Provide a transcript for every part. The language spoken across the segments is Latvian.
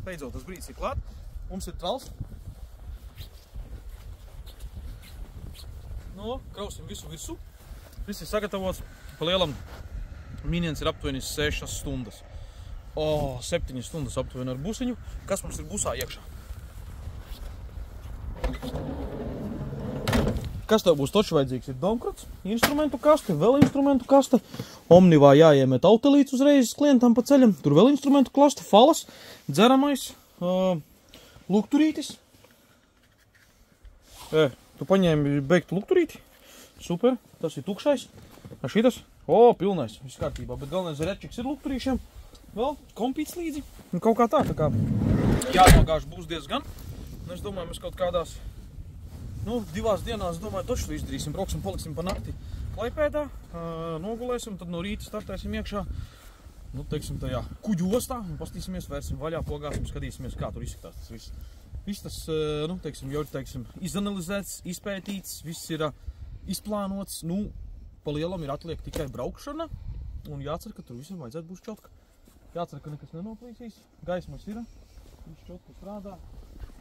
Beidzot, tas brīdis ir klāt. Mums ir trals. Nu, krausim visu virsū. Viss ir sagatavots. Pa lielam miniens ir aptuveni 6 stundas. 7 stundas aptuveni ar busiņu. Kas mums ir busā iekšā? Kas tev būs taču vajadzīgs? Ir domkrats, instrumentu kaste, vēl instrumentu kaste. Omnivā jāiemet autelīts uzreiz klientam pa ceļam. Tur vēl instrumentu klaste, falas, dzeramais, lukturītis. Tu paņēmi beigtu lukturīti. Super, tas ir tukšais. Šitas? Pilnais, viss kārtībā. Bet galvenais redčiks ir lukturīšiem. Vēl kompīts līdzi. Kaut kā tā kā jānogāž būs diezgan. Es domāju, mēs kaut kādās 2 dienās, domāju, taču izdarīsim. Brauksim, paliksim pa nakti Klaipēdā, nogulēsim, tad no rīta startēsim iekšā. Teiksim, tajā kuģu ostā un pastīsimies, vērsim vaļā, pogāsim, skatīsimies, kā tur izskatās tas viss. Viss tas, jau ir, izanalizēts, izpētīts, viss ir izplānots. Pa lielam ir atliek tikai braukšana un jācer, ka tur visam vajadzētu būs čotka. Jācer, ka nekas nenoplīsīs, gaismas ir, viss čotka strādā,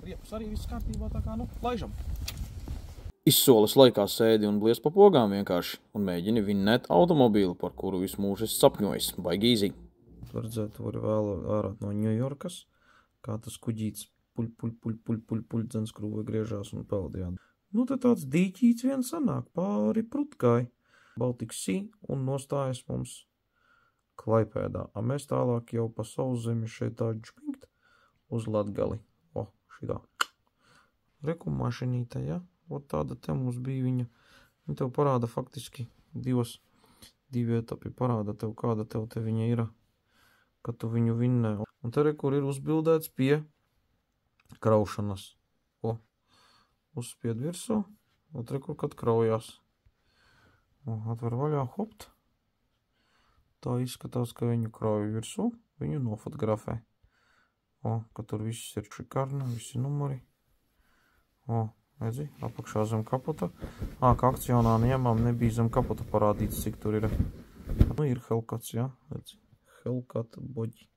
riepas arī viss kārtībā, tā kā, laižam. Izsoles laikā sēdi un blies pa pogām vienkārši un mēģini vinnēt automobīlu, par kuru visu mūžu esi sapņojis. Baigi īzī. Redzēt, var vēl ārā no Ņujorkas, kā tas kuģīts puļ, dzenskrūve griežās un peldījā. Te tāds dīķīts viens sanāk pāri Prutkai. Baltic Sea un nostājas mums Klaipēdā. Mēs tālāk jau pa Sauszemi šeit tā džpinkt uz Latgali. Šitā. Reku mašinīte, ja? Tāda te mums bija viņa. Viņa tev parāda faktiski divi etapi parāda tev, kāda tev te viņa ir, kad tu viņu vinnē. Un te rekur ir uzbildēts pie kraušanas. Uzspied virsū, un rekur, kad kraujās. Atver vaļā, hopt. Tā izskatās, ka viņu krauju virsū, viņu nofotografē. Ka tur viss ir šikarni, visi numuri. Redzi, apakšā zem kaputa. Kā akcionā ņemām, nebija zem kaputa parādīts, cik tur ir. Ir Hellcats, jā, redzi. Hellcat boģi.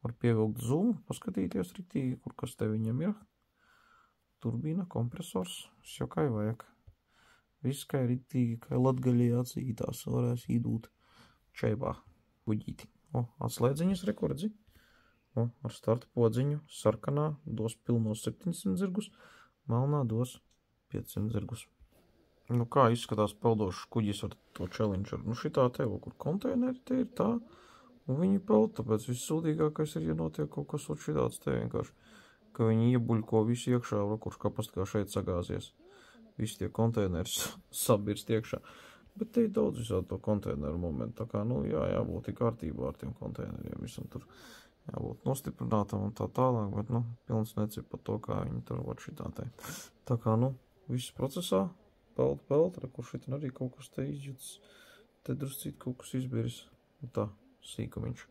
Var pievilkt zoomu, paskatīties riktīgi, kur kas te viņam ir. Turbīna, kompresors, jau kā vajag. Viss kā riktīgi, kā Latgaļī atzītās, varēs īdūt čaibā buģīti. Atslēdziņas rekordzi. Ar starta podziņu sarkanā dos pilnos 700 zirgus, melnā dos 500 zirgus. Kā izskatās peldošs kuģis ar to Challenger? Šitā tev, kur konteineri te ir tā, un viņi peld, tāpēc vissūdīgākais ir, ja notiek kaut kas šitāds te vienkārši, ka viņi iebuļko visu iekšā, kurš kapast kā šeit sagāzies. Visi tie konteineri sabirst iekšā. Bet te ir daudz visādi to konteineru momentu. Tā kā, jābūt ir kārtībā ar tiem konteineriem. Visam tur jābūt nostiprinātam un tā tālāk, bet, pilns necip par to, kā viņi tur var šitā te. Tā kā, viss procesā, peld, kur šitin arī kaut kas te izjūtas. Te druscīt kaut kas izbiris. Tā, sīkumiņš.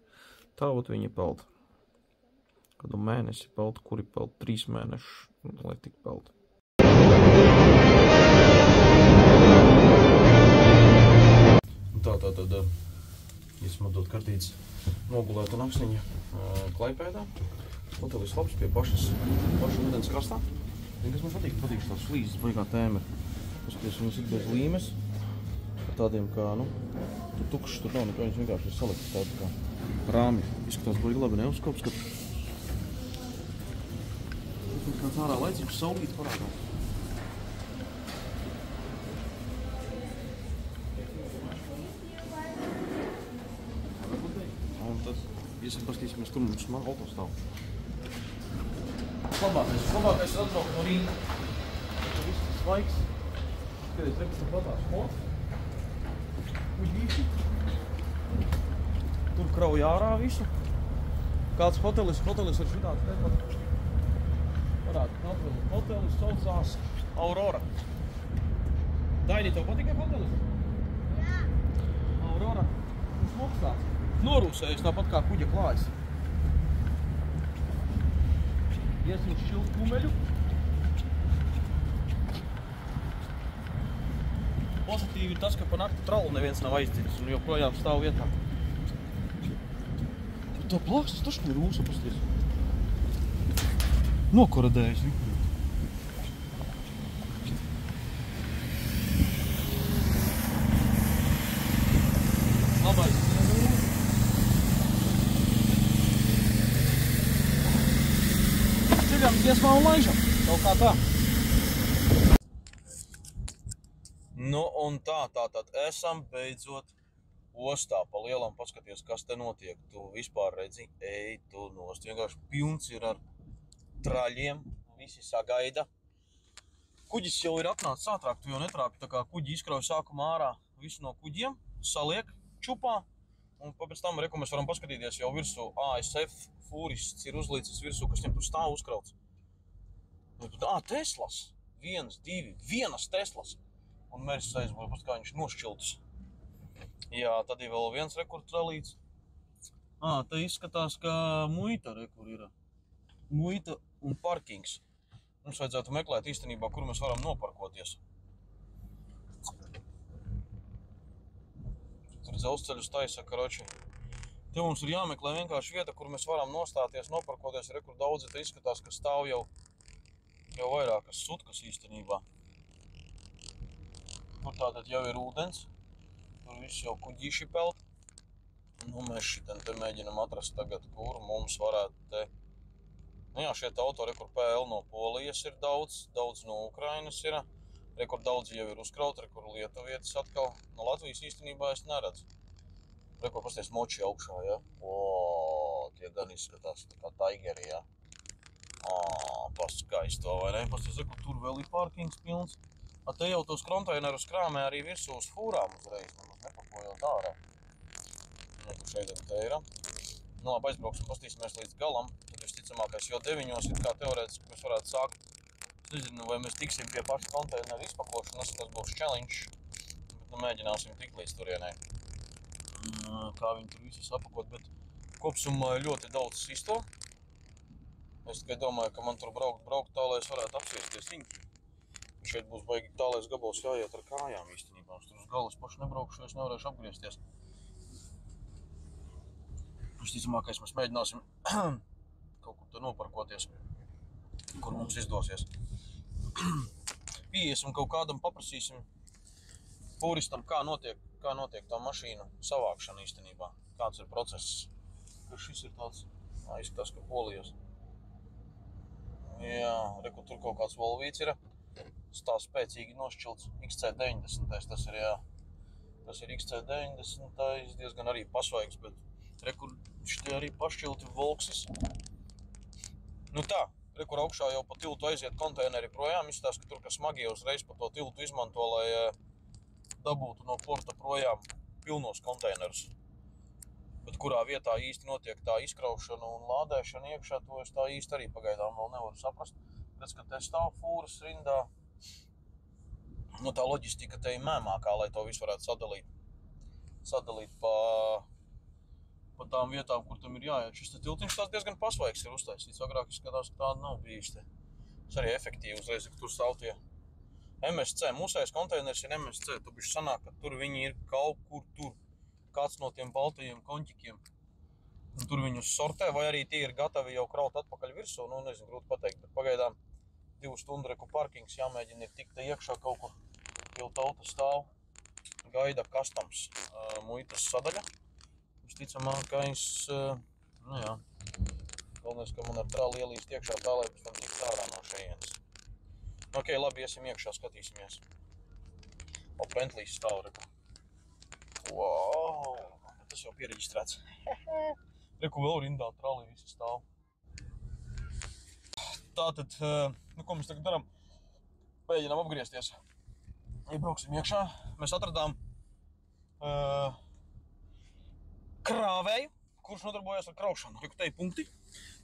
Tā ot viņi peld. Kādu mēnesi peld, kuri peld 3 mēnešus, lai tik peld. Tad iesmadot kartītes nogulētu nakšniņu Klaipēdā. Hotelis labs pie pašas ūdens krastā. Kas man patīk tās flīzes, baigā tēma. Paskaties, viņas ir bez līmes. Ar tādiem kā, tur tukšs, tur nav nekā, viņas vienkārši ir saliktas tādi kā rāmi. Izskatās baigi labi neuzskops, ka kāds ārā laicīgs saulīt parādās. Paskatīsimies, tur mums auto stāv. Labākais ir atbraukt no Rīga. Tur viss tas svaigs. Skaties, rekas ir platās mots. Kuģīši. Tur krauj ārā visu. Kāds hotelis ir šitāds te pat. Parādi, hotelis saucās Aurora. Daini, tev patika hotelis? Jā. Aurora. Mums mokstās. Norūsējas tāpat kā kuģa klājas. Iesim šķilt kumeļu. Pozitīvi ir tas, ka pa nakti tralu neviens nav aizdzinis un joprojām stāv vietā. tā plāks, tas taču ir rūsa, pasties. Nokoradējis. Labais. Ceļam dziesmā un laižam. Kaut kā tā. Nu un tātad esam beidzot ostā pa lielam, paskaties, kas te notiek. Tu vispār redzi, ej, tu nost. Vienkārši pilns ir ar traļiem, visi sagaida. Kuģis jau ir atnācis ātrāk, tu jau netrāpi, tā kā kuģi izkrauj sākumā ārā visu no kuģiem, saliek čupā, un pēc tam, reku, mēs varam paskatīties jau virsū ASF fūrists ir uzlīcis virsū, kas viņam tur stāv uzkrauts. Teslas, 1, 2, vienas Teslas, un Mercedes aizbūja, pēc kā viņš nošķiltas. Jā, tad ir vēl viens rekord tralīts. Te izskatās, ka muita rekur ir. Muita un parkings. Mums vajadzētu meklēt īstenībā, kur mēs varam noparkoties. Tur dzelzceļus taisa, karoči. Te mums ir jāmeklē vienkārši vieta, kur mēs varam nostāties, noparkoties. Rekur daudzi te izskatās, ka stāv jau vairākas sutkas īstenībā. Tur tātad jau ir ūdens. Tur viss jau kuģīši peld. Nu, mēs šitien te mēģinam atrast tagad, kur mums varētu te... Nu jā, šie auto, rekur PL no Polijas ir daudz no Ukrainas ir. Rekur daudz jau ir uzkraut, rekur lietuvietis atkal. No Latvijas īstenībā es neredzu. Rekur pasties moči augšā, ja? Tie gan izskatās tā kā taigeri, ja? Paskaisto, vai ne? Pasties, rekur tur vēl ir parkings pilns. Te jau tos konteinerus krāmē arī virsū uz fūrām uzreiz, nemaz nepakojot ārā. Nu, tur šeit te ir. Nu, labi, aizbrauksim, pastīsimies līdz galam. Tad visticamākais, jo 9 ir kā teorētiski mēs varētu sākt. Es nezinu, vai mēs tiksim pie paša konteineru izpakošanas, tas būs challenge. Bet nu mēģināsim tikt līdz turienei. Kā viņi tur visus apakot, bet kopsumā ļoti daudz sisto. Es tikai domāju, ka man tur braukt tā, lai es varētu apsviesties viņu. Šeit būs baigi tālais gabals jāiet ar kājām īstenībā. Tur uz galas paši nebraukšu, es nevarēšu apgriezties. Visticamākais mēs mēģināsim kaut kur te noparkoties, kur mums izdosies. Iesim kaut kādam paprasīsim fūristam, kā notiek tā mašīnu savākšana īstenībā. Kāds ir process. Šis ir tāds, izskatās, ka Polijas. Jā, reku tur kaut kāds volvīts ir. Tā spēcīgi nošķilts XC90, tas ir, jā. Tas ir XC90, diezgan arī pasvaigs, bet rekur šitie arī pašķilti Volksis. Nu tā, rekur augšā jau pa tiltu aiziet konteineri projām, izskatās, ka tur, ka smagie uzreiz pa to tiltu izmanto, lai dabūtu no porta projām pilnos konteinerus. Bet kurā vietā īsti notiek tā izkraušana un lādēšana iekšā, to es tā īsti arī pagaidām vēl nevaru saprast. Pēc, ka te stāv fūras rindā, nu tā loģistika te ir mēmākā, lai to visu varētu sadalīt pa tām vietām, kur tam ir jāiet. Šis te tiltiņš tās diezgan pasvaigs ir uztaisīts. Agrāk izskatās, ka tāda nav bijis te. Tas arī efektīvi uzreiz, ka tur stāv tie MSC. Mūsējais konteiners ir MSC. Tu bišķi sanāk, ka tur viņi ir kaut kur tur. Kāds no tiem baltajiem konķikiem. Un tur viņus sortē, vai arī tie ir gatavi jau kraut atpakaļ virsū. Nu, nezinu, grūti pateikt, bet pagaidām 2 stundu reku parkings jāmēģina ir tikt iekšā kaut kur. Jau tauta stāv, gaida customs muitas sadaļa. Visticamākais, nu jā, galvenais, ka man ar trāli ielīst iekšā tā, lai pēc tam tikt ārā no šejienes. Ok, labi, iesim iekšā, skatīsimies. Bentley's stāv, reku. Wow, tas jau piereģistrēts. Reku vēl rindā trāli visi stāv. Tātad, nu ko mēs tagad daram? Mēģinām apgriezties. Iebrauksim iekšā. Mēs atradām krāvēju, kurš nodarbojas ar kraušanu. Reku te ir punkti.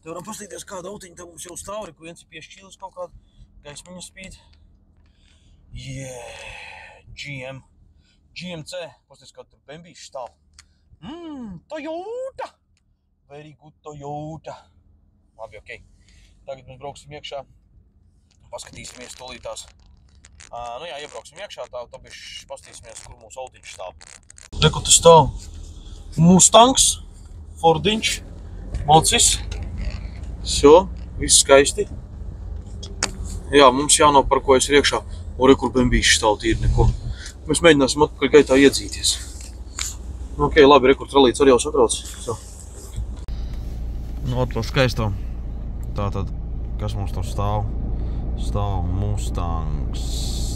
Te varam pastīties, kāda autiņa te mums jau stāv. Reku viens ir piešķīlis kaut kādu gaismiņa spīd. GMC. Pasties, kāda tur bembīši stāv. Toyota! Very good Toyota. Labi, ok. Tagad mēs brauksim iekšā. Paskatīsimies tolītās. Nu jā, iebrauksim iekšā, tā bišķi pastīsimies, kur mūsu autiņš stāv. Reku te stāv Mustangs, Fordiņš, Mocis. Šo, viss skaisti. Jā, mums jānoparkojas iekšā. Ore, kur bembīši stāv tīri neko. Mēs mēģināsim atpakaļ gaitā iedzīties. Ok, labi, kur tralīts arī jau sakrauts. Nu, to skaisto. Tātad, kas mums tur stāv? Stāv Mustangs,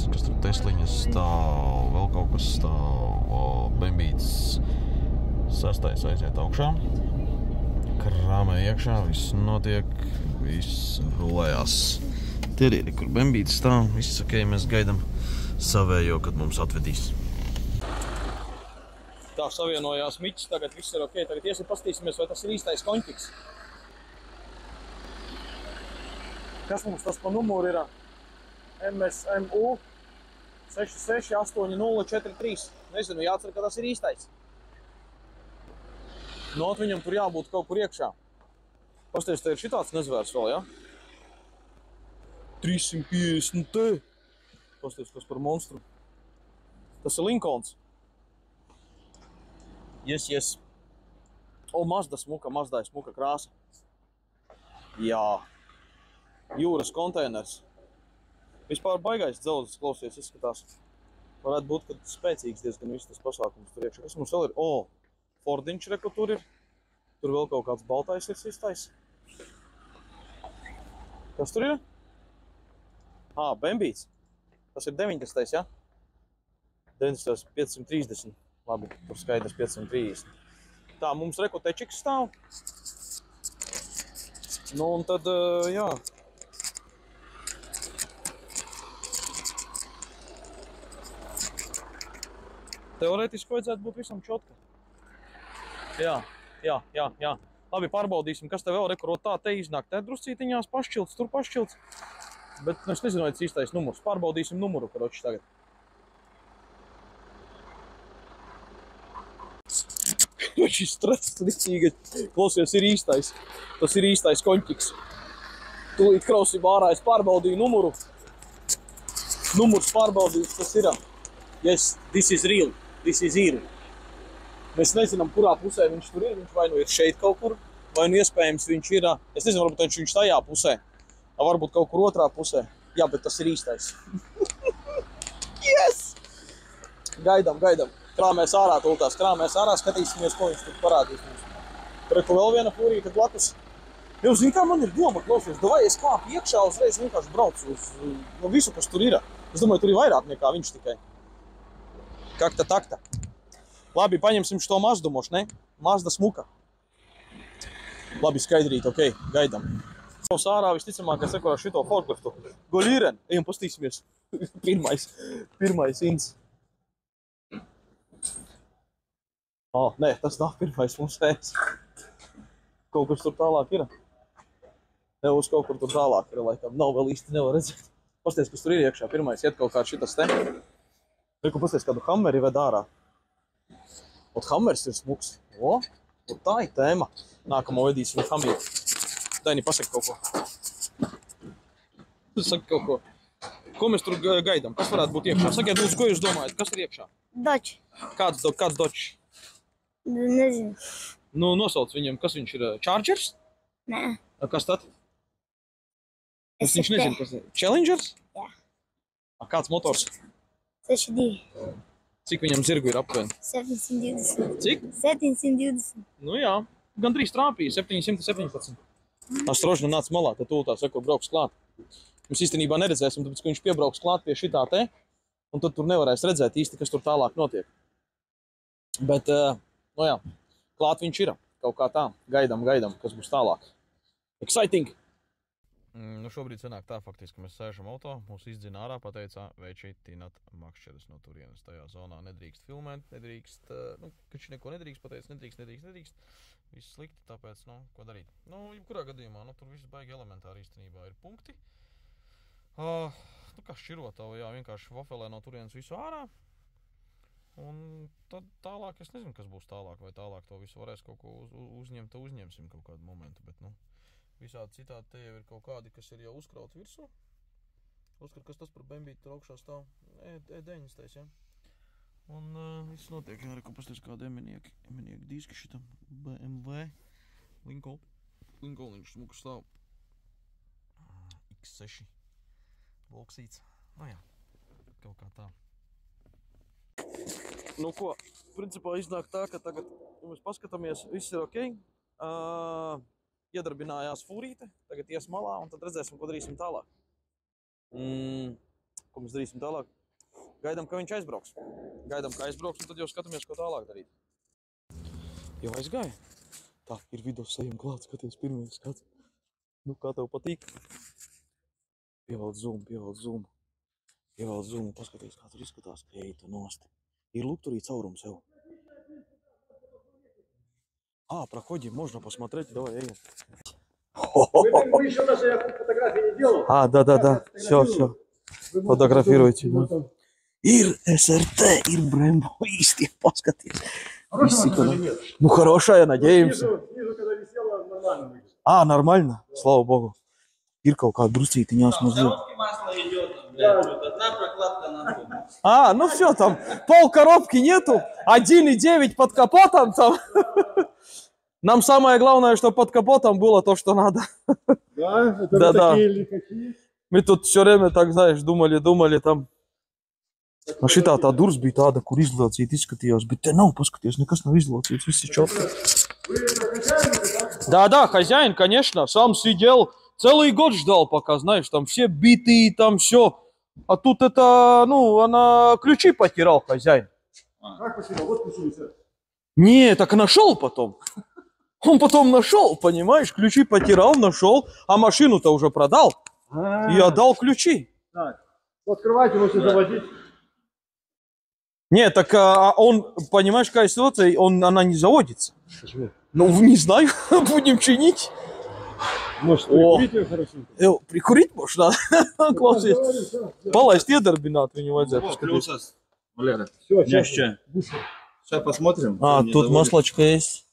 kas tur Tesliņas stāv, vēl kaut kas stāv, bembīts. 6. aiziet augšā. Krāmē iekšā, viss notiek, viss rulējās. Tie ir, kur bembīts stāv, viss ok, mēs gaidam savējo, kad mums atvedīs. Tā savienojās miķis, tagad viss ir ok, tagad iesim pastīsimies, vai tas ir īstais koņķiks. Kas mums tas pa numuru ir? MSMU 668043. Nezinu, jācer, ka tas ir īstais. Nu, viņam tur jābūt kaut kur iekšā. Pasties, te ir šitāds nezvērs vēl, ja? 350 T. Pasties, kas par monstru. Tas ir Lincolns. Yes. O, Mazda smuka, Mazdai smuka krāsa. Jā. Jūras konteiners. Vispār baigais dzelzs, klausies, izskatās. Varētu būt, ka spēcīgs diezgan viss tas pasākums tur iekšā. Kas mums vēl ir? O! Fordiņš, re, kur tur ir. Tur vēl kaut kāds baltais ir sistais. Kas tur ir? Bembīts. Tas ir 90. ja? 90. 530. Labi, tur skaidrs 530. Tā, mums re, kur tečiks stāv. Nu, un tad, jā. Teorētiski vajadzētu būt visam čotka. Jā. Labi, pārbaudīsim, kas te vēl rekurot tā te iznāk. Te druscītiņās pašķilts, tur pašķilts. Bet es nezinu, vai tas īstais numurs. Pārbaudīsim numuru, karoči, tagad. Šis stress tricīgais. Klausies, ir īstais. Tas ir īstais koņķiks. Tūlīt krausim ārā, es pārbaudīju numuru. Numurs pārbaudīts, tas ir. Yes, this is real. This is real. Mēs nezinām, kurā pusē viņš tur ir. Viņš vai nu ir šeit kaut kur, vai nu iespējams viņš ir, es nezinu, varbūt viņš tajā pusē, varbūt kaut kur otrā pusē. Jā, bet tas ir īstais. Yes! Gaidam. Krāmēs ārā tultās, krāmēs ārā, skatīsimies, ko viņš tur parādīs mums. Tur vēl viena fūrīta blakus. Jau, zini, kā man ir doma, klausies, davai es kāpu iekšā, uzreiz vienkārši braucu uz visu, kas tur ir. Es domāju, tur ir vairāk nekā viņš tikai. Kakta takta. Labi, paņemsim šo Mazdu moš, ne? Mazda smuka. Labi, skaidrīt, ok, gaidam. Mums ārā visticamāk, ka seko ar šito forkliftu. Golīren, ejam pastīsimies. Pirmais ins. Nē, tas nav pirmais mums ēs. Kaut kas tur tālāk ir. Uz kaut kur tur tālāk ir, laikam. Nav vēl īsti nevar redzēt. Pasties, kas tur ir iekšā. Pirmais iet kaut kā šitas te. Reku, pasties, kādu hammeri ved ārā. Ot, hammers ir smuks. Tā ir tēma. Nākamo vedīsim hamīti. Daini, pasaki kaut ko. Saki kaut ko. Ko mēs tur gaidām? Kas varētu būt iekšā? Sakiet, lūdzu, ko jūs domājat? Kas ir iekšā? Doč. Kāds doč? Nezinu. Nu, nosauc viņam, kas viņš ir? Chargers? Nē. Kas tad? Viņš nezinu, kas ir. Challengers? Jā. Kāds motors? 62. Cik viņam zirgu ir aptuveni? 720. Cik? 720. Nu jā, gandrīz trāpīja, 717. Astrožna nāc malā, tad tūltā sako, brauks klāt. Mēs īstenībā neredzēsim, tāpēc, ka viņš piebrauks klāt pie šitā te, un tad tur nevarēs redzēt īsti, kas tur tālāk notiek. Bet, nu jā, klāt viņš ir, kaut kā tā, gaidam, kas būs tālāk. Exciting! Nu, šobrīd sanāk tā faktiski, ka mēs sēžam auto, mūs izdzina ārā, pateicā, veiči tinat makšķedes no turienes. Tajā zonā nedrīkst filmēt, nedrīkst, kač neko nedrīkst pateic, nedrīkst. Viss slikti, tāpēc, ko darīt? Jebkurā gadījumā, tur viss baigi elementāri īstenībā ir punkti. Kā šķirotavu, jā, vienkārši vafelē no turienes visu ārā. Un tad tālāk, es nezinu, kas būs tālāk, vai tālāk to visu varēs kaut ko uzņemt, uzņemsim kaut kādu momentu, bet, visādi citādi te jau ir kaut kādi, kas ir jau uzkrauti virsū. Oskar, kas tas par bembīti tur augšā stāv? E90, ja? Un viss notiek, jā, pasties kādi eminieki diski šitam BMW Lincoln. Linkoliņš smuku stāv. X6. Volksīts. Nu jā, kaut kā tā. Nu ko, principā iznāk tā, ka tagad, ja mēs paskatāmies, viss ir ok. Iedarbinājās fūrīte, tagad ies malā un tad redzēsim, ko darīsim tālāk. Ko mēs darīsim tālāk? Gaidām, ka viņš aizbrauks. Gaidām, ka aizbrauks un tad jau skatāmies, ko tālāk darīt. Jau aizgāja? Tā, ir video sajam klāt, skaties pirmais skats. Nu, kā tev patīk? Pievelc zoom, pievelc zoom. Pievelc zoom un paskaties, kā tur izskatās. Ej, tu nosti. Ir лук tur и caurums jau. Проходим, можно посмотреть, давай, эй. Вы еще даже фотографии не делал? Да. Все. Фотографируйте. Да. Ир СРТ, Ир Брэмбо, исти, paskaties. Ну, хорошая, надеемся. Снизу, когда висела, нормально выглядит. Нормально, слава богу. Ир kaut kāda druscīti jāsmazliet. Коробки масла идет, блядь, одна прокладка на ту. Ну все, там пол коробки нету, 1,9 под капотом там. Нам самое главное, что под капотом было то, что надо. Да? Это Да. такие лихачи? Мы тут все время, так знаешь, думали там. Šitā tā durvis bija tāda, kur izlācīt izskatījās, bet te nav, paskaties, nekas nav izlācīts, viss ir čotki. Да, хозяин, конечно, сам сидел, целый год ждал пока, знаешь, там все битые, там все. А тут это, она ключи потерял, хозяин. Как потерял? Вот ключи висят. Не, так нашел потом. Он потом нашел, понимаешь, ключи потерял, нашел, а машину-то уже продал и отдал ключи. Так, открывайте, можете заводить. Не, так он, понимаешь, какая ситуация, она не заводится. Почему? Ну, не знаю, будем чинить. Может, прикурить ее хорошенько? Прикурить можно? Класс есть. Паласть iedarbināt viņu vajadzētu. Плюсas, Валера. Все, Сейчас посмотрим. Тут маслочка есть.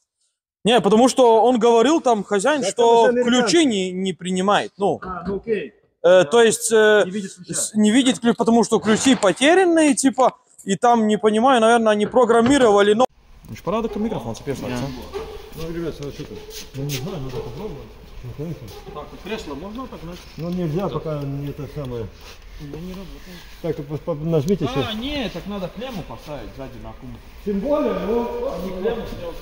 Не, потому что он говорил там, хозяин, Так, что это же ключи не принимает. Ну, окей. то есть Не видит ключа. не видит ключ, потому что ключи потерянные, типа, и там, не понимаю, наверное, они программировали, но... Пора к микрофон записываться. Ну, ребят, что тут? Ну, не знаю, надо попробовать. Ну, конечно. Так, кресло можно так нажать? Ну, нельзя, пока не это самое. Так, нажмите сейчас. не, так надо клемму поставить сзади на куму. Тем более, ну... Они клемму снял.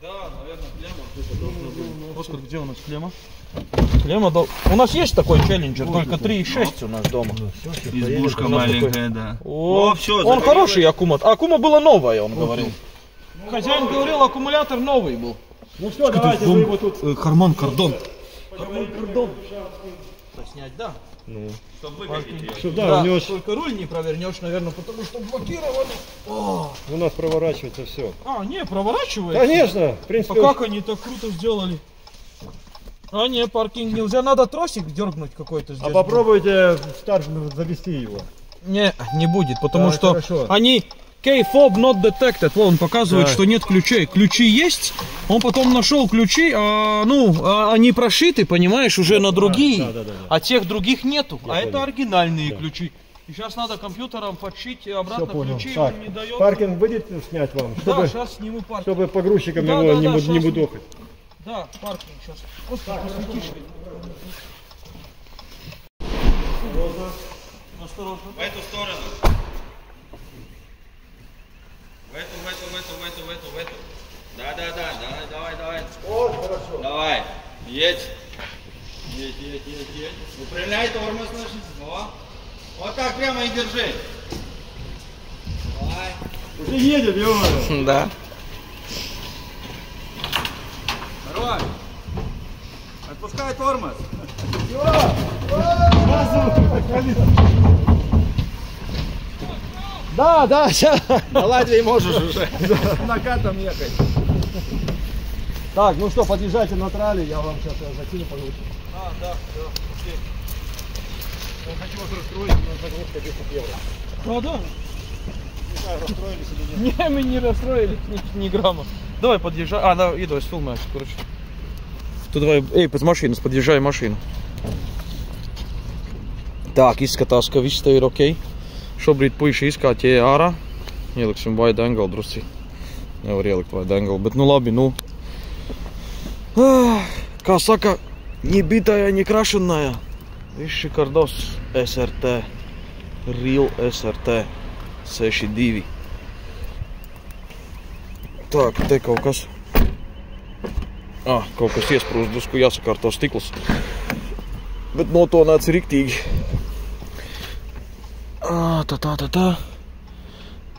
Да, наверное, клемма. Господи, где у нас клемма? Клемма, у нас есть такой челленджер, только 3,6 у нас дома. Избушка маленькая, да. Все, он хороший аккумулятор. Аккума была новая, он говорил. Хозяин говорил, аккумулятор новый был. Ну что, давайте вы его тут... Харман Кардон. Харман Кардон. Снять, да? Ну. Чтобы Сюда унес. Только руль не провернешь, наверное, потому что блокировали. У нас проворачивается все. Не, проворачивается? Конечно, в принципе. А как они так круто сделали? Не, паркинг нельзя, надо тросик дернуть какой-то здесь. А попробуйте старт завести его. Не будет, потому что хорошо. они Key-fob not detected. Он показывает, что нет ключей. Ключи есть. Он потом нашел ключи, они прошиты, понимаешь, уже на другие. Да. А тех других нету. Я понял. Это оригинальные ключи. И сейчас надо компьютером подшить обратно ключи. Так, Он не дает. паркинг будет снять вам, Да, сейчас сниму паркинг. чтобы погрузчикам его не будохать. Да, паркинг сейчас. Господи, посветишь. Осторожно. В эту сторону. В эту. Да. Давай. Вот, хорошо. Давай. Едь. Выпрямляй тормоз нажми. Вот так прямо и держи. Давай. Уже едет, ё-моё. Да. Хорош. Отпускай тормоз. Да, сейчас. На Латвии можешь уже. Накатом ехать. Так, ну что, подъезжайте на тралли, я вам сейчас закину погрузку. Да. Окей. Я хочу вас расстроить, но загрузка 10 евро. Да. Не знаю, расстроились или нет. Не, мы не расстроились ни грамма. Давай подъезжай. Давай сфилмаешь, короче. Tu давай, pēc mašīnas подъезжай машину. Так, izskatās, ka viss te ir ok. Šobrīd puiši izkāķēja ārā. Ieliksim wide angle drusci. Nevar ielikt wide angle, bet labi, Kā saka, ni bitая, ni krašanная. Viss Šikardos SRT. Real SRT 62. Tā, te kaut kas. Kaut kas iesprūst, drusku jāsakārto stikls. Bet notonēts riktīgi. Tā.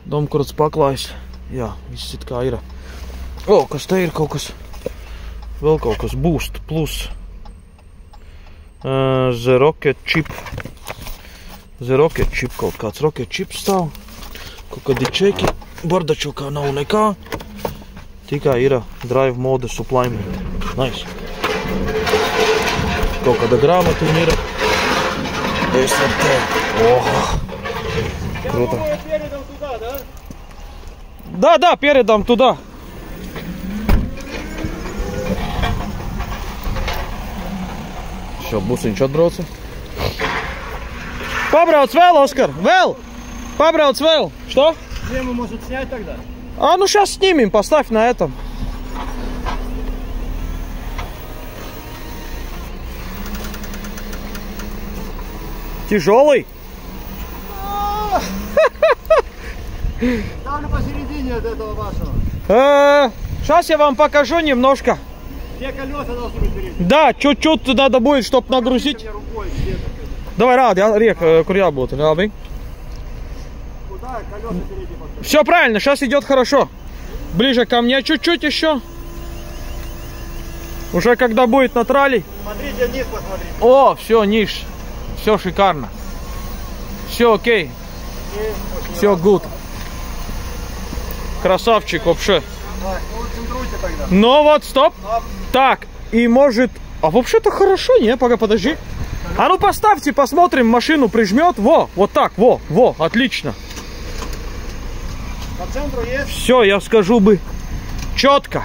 Domkurats paklājs. Jā, viss it kā ir. Kas te ir kaut kas. Vēl kaut kas Boost Plus. The Rocket Chip. The Rocket Chip, kaut kāds Rocket Chip stāv. Kaut kādi čeki. Bardačokā nav nekā. Tikai ir Drive Mode Supplement. Nice. Kaut kāda grāmatiņa ir. SRT. Круто. Передом туда, да? Да, передам туда. Все, busiņš atbrauca. Pabrauc vēl, Oskar, vēl! Pabrauc vēl. Что? Шлему может снять тогда? Ну сейчас снимем, поставь на этом. Тяжелый? Ставлю посередине от этого вашего. Сейчас я вам покажу немножко. Где колеса должны быть перед? Да, чуть-чуть надо будет, чтобы нагрузить. Рукой где-то. Давай, Riek, kur jābūt, labi. Куда колеса перейти поставить? Все правильно, сейчас идет хорошо. Ближе ко мне чуть-чуть еще. Уже когда будет на трале. Смотрите вниз, посмотрите. О, все, ниш. Все шикарно. Все окей. Все good. Красавчик вообще. Так, ну центруйте тогда. Ну вот, стоп. Так, и может... А вообще-то хорошо, не? Подожди. А ну поставьте, посмотрим, машину прижмет. Во, вот так, во, отлично. По центру есть? Все, я скажу бы, четко.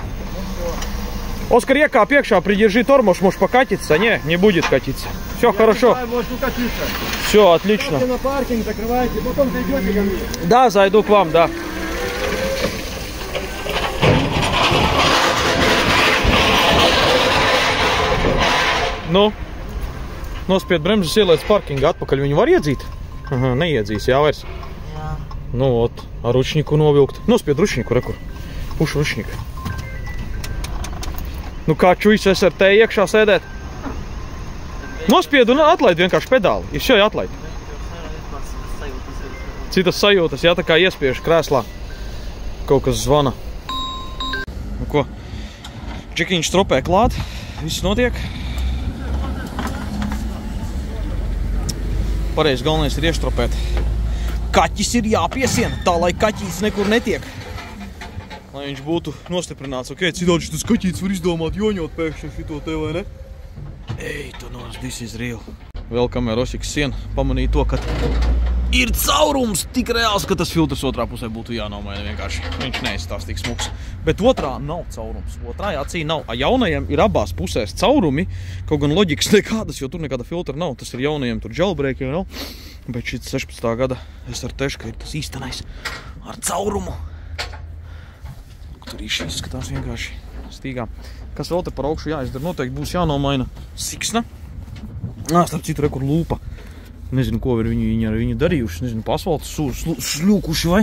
Оскар, Riek, пекша, придержи тормоз, может покатиться. Не будет катиться. Все хорошо. Считаю, может укатиться. Все, отлично. Ставьте на паркинг, закрывайте, потом зайдете ко мне. Да, зайду к вам, да. Nu, nospied bremzes, ielaic parkinga atpakaļ. Viņu var iedzīt? Neiedzīs, jā, vairs. Jā. Nu, ot, ar ručniku novilkt. Nospied ručniku, rekur. Puš ručniku. Nu, kā čujas SRT iekšā sēdēt? Nospied un atlaid vienkārši pedāli. Ir šeit atlaid. Citas sajūtas, jā, tā kā iespiež krēslā. Kaut kas zvana. Nu, ko? Džekiņš stropē klāt. Viss notiek. Pareizi, galvenais ir ieštropēt. Kaķis ir jāpiesiena, tā lai kaķītis nekur netiek. Lai viņš būtu nostiprināts. Ok, citādi šitas kaķītis var izdomāt joņot pēkšņi šito te, vai ne? Ej, tu nos, this is real. Vēl kamēr Osiks sien pamanīja to, ka ir caurums tik reāls, ka tas filtrs otrā pusē būtu jānomaina vienkārši. Viņš neizstās tik smuks. Bet otrā nav caurums. Otrā acī nav. A jaunajiem ir abās pusēs caurumi, kaut gan loģikas nekādas, jo tur nekāda filtra nav. Tas ir jaunajiem, tur jailbreaki jau nav. Bet šis 16. gada SRT ir tas īstenais ar caurumu. Tur īši izskatās vienkārši stīgā. Kas vēl te par augšu jāizdara? Noteikti būs jānomaina siksna. Starp citu, rekur lūpa. Nezinu, ko ir viņi ar viņu darījuši. Nezinu, pa asfaltu šļūkuši vai.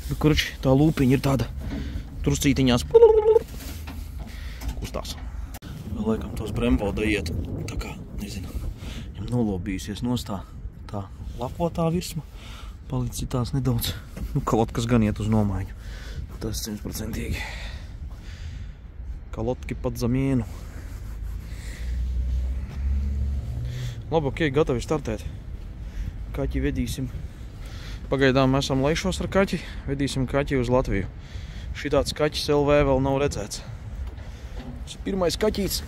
Bet, kurači, tā lūpiņa ir tāda truscītiņās. Kustās. Vēl laikam tos Bremvoda iet. Tā kā, nezinu, viņam nolobījusies nostā. Tā lakotā virsma. Palicis tās nedaudz. Nu, kalotkas gan iet uz nomaiņu. Tas 100%. Kalotki pat zamienu. Labi, ok, gatavi startēt. Kaķi vedīsim. Pagaidām esam Leišos ar kaķi. Vedīsim kaķi uz Latviju. Šitāds kaķis LV vēl nav redzēts. Tas ir pirmais kaķīts.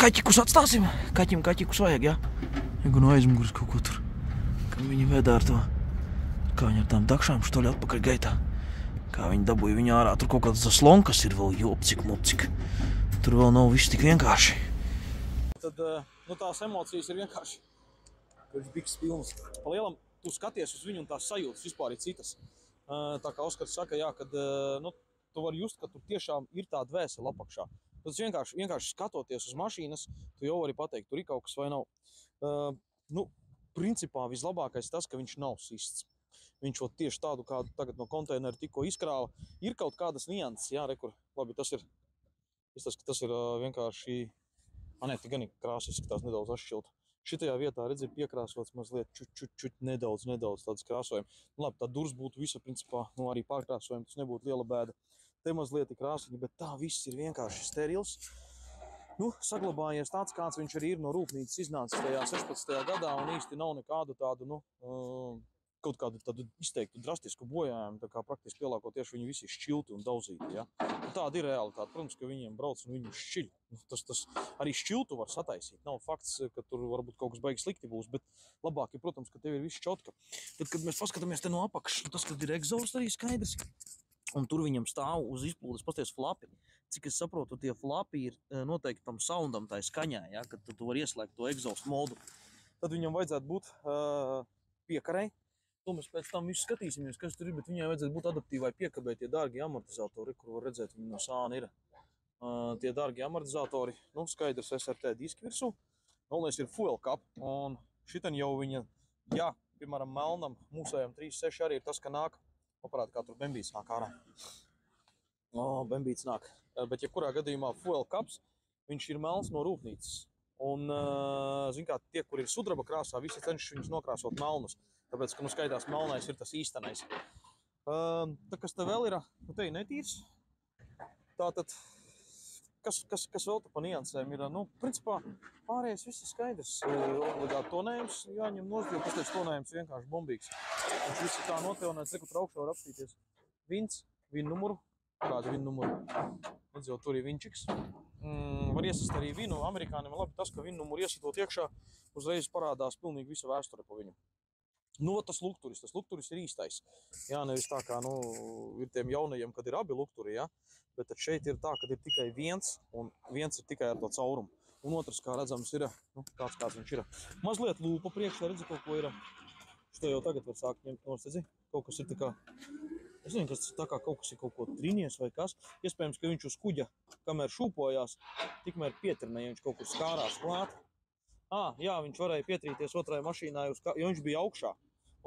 Kaķikus atstāsim. Kaķim kaķikus vajag, jā? Egu no aizmuguras kaut ko tur. Kad viņi vedā ar to. Kā viņi ar tām dakšām štoļi atpakaļ gaitā. Kā viņi dabūja viņu ārā. Tur kaut kāds zaslonkas ir vēl jopcik, mopcik. Tur vēl nav viss tik vienkārši. Tad, tās emocijas ir vienkārši. Viņš biks pilns. Pa lielam, tu skaties uz viņu un tās sajūtas vispār ir citas. Tā kā Oskars saka, jā, kad tu vari just, ka tur tiešām ir tā dvēsele apakšā. Tas vienkārši skatoties uz mašīnas, tu jau vari pateikt, tur ir kaut kas vai nav. Nu, principā vislabākais tas, ka viņš nav sists. Viņš tieši tādu, kādu tagad no konteinera tikko izkrāva. Ir kaut kādas nianses, jā, rekur. Labi, tas ir vienkārši... Ne, te gan ir krāsa izskatās nedaudz atšķilta. Šitajā vietā, redzi, piekrāsots mazliet čuč nedaudz tāds krāsojumi. Nu, labi, tā durs būtu visa, principā, nu, arī pārkrāsojumi, tas nebūtu liela bēda. Te mazliet ir krāsiņi, bet tā viss ir vienkārši sterils. Nu, saglabājies tāds, kāds viņš arī ir no rūpnīcas iznācis tajā 16. gadā, un īsti nav nekādu tādu, nu, kaut kādu tādu izteiktu drastisku bojājumu, tā kā praktiski lielāko tieši viņi visi šķilti un daudzīti, ja. Un tāda ir realitāte, protams, ka viņiem brauc un viņi šķiļ. Tas arī šķiltu var sataisīt. Nav fakts, ka tur varbūt kaut kas baigi slikti būs, bet labāk ir, protams, ka tev ir viss čotka. Tad, kad mēs paskatāmies te no apakšas, tas, kad ir egzausts arī skaidrs, un tur viņam stāv uz izplūdes pasties flapi. Cik es saprotu, tie flapi ir noteikti tam soundam, tai skaņā, ja, kad tu vari ieslēgt to egzaustu modu. Tad viņam vajadzētu būt piekarei. To mēs pēc tam visu skatīsimies, kas tur ir, bet viņai vajadzētu būt adaptīvai piekabē tie dārgie amortizatori, kur var redzēt, viņi no sāna ir. Tie dārgie amortizatori, nu, skaidrs SRT diski virsū. Galvenais ir fuel cap, un šitan jau viņa, jā, piemēram, melnam, mūsējam 3.6 arī ir tas, ka nāk, parāda, kā tur bembīts nāk ārā. Bembīts nāk. Bet, ja kurā gadījumā fuel caps, viņš ir melns no rūpnīcas. Un, zin kā, tie, kur ir sudraba krāsā, visi cenšas viņus nokrāsot melnus. Tāpēc, ka, nu, skaidās, melnais ir tas īstenais. Tā, kas te vēl ir, nu, te ir netīrs. Tātad, kas vēl te pa niansēm ir, nu, principā, pārējais viss ir skaidrs. Obligāti tonējums jāņem nost, jo pasties tonējums vienkārši bombīgs. Viņš viss ir tā noteonēts, reku tur augšā var apstīties. Vins, vinu numuru, kāda vinu numuru. Redz jau, tur ir vinčiks. Var iesist arī vinu. Amerikānim labi tas, ka vinu numuru iesitot iekšā, uzreiz parādās pilnīgi visa vēsture pa viņu. Nu, tas lukturis ir īstais. Jā, nevis tā kā, nu, ir tiem jaunajiem, kad ir abi lukturi, jā. Bet tad šeit ir tā, kad ir tikai viens, un viens ir tikai ar to caurumu. Un otrs, kā redzams, ir, nu, kāds viņš ir. Mazliet lūpa priekšā, redzi, kaut ko ir. Šito jau tagad var sākt ņemt nost, redzi? Kaut kas ir tā kā, es nezinu, kas tā kā kaut kas ir kaut ko trinies vai kas. Iespējams, ka viņš uz kuģa, kamēr šūpojās, tikmēr pietirnēja, viņš kaut kur skārās klāt. Jā, viņš varēja pietrīties otrai mašīnai, jo viņš bija augšā.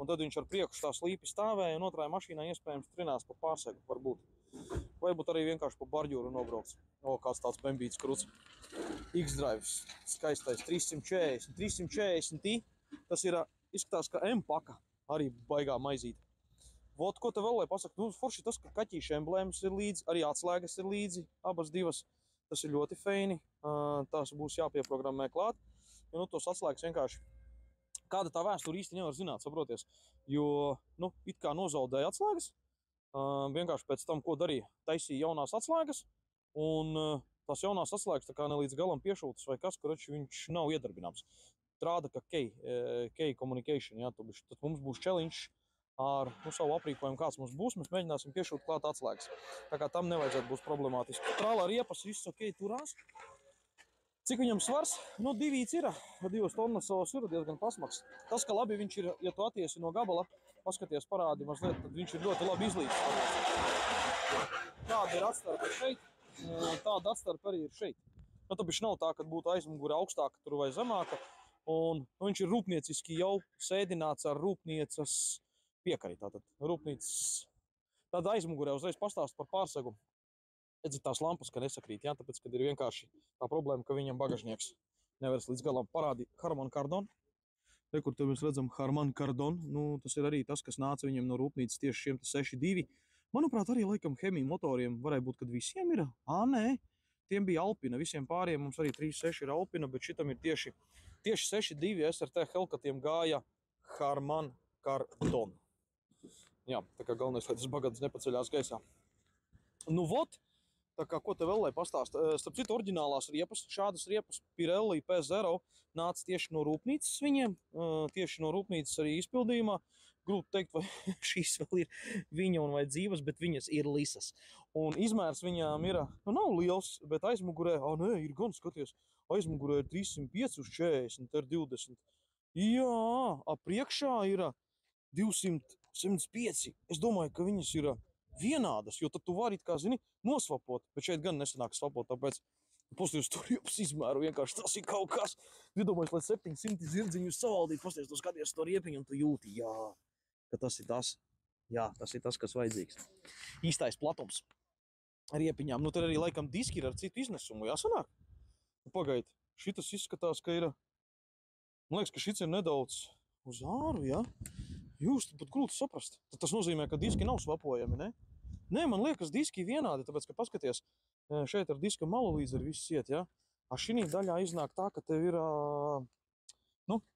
Un tad viņš ar priekšu tā slīpi stāvēja, un otrai mašīnai iespējams trinās pa pārsegu, varbūt. Varbūt arī vienkārši pa barģūru nobrauc. Kāds tāds bembīts kruts. X-Drives, skaistais, 340. 340i, tas ir, izskatās, ka M-paka, arī baigā maizīte. Vot, ko te vēl lai pasaka? Nu, forši tas, ka kaķīša emblēmas ir līdzi, arī atslēgas ir līdzi, abas divas. Tas ir ļoti feini, tās būs jāpieprogrammē klāt. Jo, nu, tos atslēgas vienkārši kāda tā vēsture īsti nevar zināt, saproties, jo, nu, it kā nozaudēja atslēgas, vienkārši pēc tam, ko darīja, taisīja jaunās atslēgas, un tās jaunās atslēgas tā kā ne līdz galam piešūtas vai kas, kur viņš nav iedarbināms. Rāda, ka Key Communication, jā, tad mums būs challenge ar, nu, savu aprīkojumu, kāds mums būs, mēs mēģināsim piešūt klāt atslēgas. Tā kā tam nevajadzētu būt problemātiski. Trālā riepas, viss ok, turās. Cik viņam svars? Nu, 2 ir, 2 tonnas savas ir diezgan pasmaks. Tas, ka labi viņš ir, ja tu attiesi no gabala, paskaties parādi mazliet, tad viņš ir ļoti labi izlīdzināts. Tāda ir atstarpe šeit, tāda atstarpe arī ir šeit. Nu, tāpēc nav tā, ka būtu aizmugure augstāka tur vai zemāka, un nu, viņš ir rūpnieciski jau sēdināts ar rūpniecas piekari. Tātad rūpnīcas, tāda aizmugurē uzreiz pastāst par pārsegu. Redzat, tās lampas, ka nesakrīt, jā, tāpēc, kad ir vienkārši tā problēma, ka viņam bagažnieks nevaras līdz galam parādi Harman Kardon. Te, kur te mēs redzam Harman Kardon, nu, tas ir arī tas, kas nāca viņam no rūpnīcas tieši šiem 6.2. Manuprāt, arī laikam Hemija motoriem varēja būt, kad visiem ir. Nē, tiem bija Alpina, visiem pāriem mums arī 3.6 ir Alpina, bet šitam ir tieši 6.2 SRT Hellcatiem gāja Harman Kardon. Jā, tā kā galvenais, lai tas bagats nepaceļās gaisā. Nu, vot! Tā kā, ko te vēl lai pastāst? Starp citu, oriģinālās riepas, šādas riepas Pirelli P0 nāca tieši no rūpnīcas viņiem, tieši no rūpnīcas arī izpildījumā. Grūti teikt, vai šīs vēl ir viņa un vai dzīvas, bet viņas ir lisas. Un izmērs viņām ir, nu nav liels, bet aizmugurē, nē, ir gan, skaties, aizmugurē ir 305 uz 40, ir 20. Jā, priekšā ir 200, 105. Es domāju, ka viņas ir vienādas, jo tad tu vari, kā zini, nosvapot, bet šeit gan nesanāk svapot, tāpēc Pasties tur riepas izmēru, vienkārši tas ir kaut kas. Iedomājies, lai 700 zirdziņus savaldīt, pasties, tu skaties to riepiņu un tu jūti, jā, ka tas ir tas. Jā, tas ir tas, kas vajadzīgs. Īstais platums riepiņām. Nu, tad arī laikam diski ir ar citu iznesumu, jāsanāk? Pagaid, šitas izskatās, ka ir, man liekas, ka šits ir nedaudz uz āru, jā? Jūs pat grūti saprast. Tad tas nozīmē, ka diski nav svapojami, ne? Nē, man liekas, diski vienādi, tāpēc, ka paskaties, šeit ar diska malu līdz ar viss iet, jā? A šinī daļā iznāk tā, ka tev ir,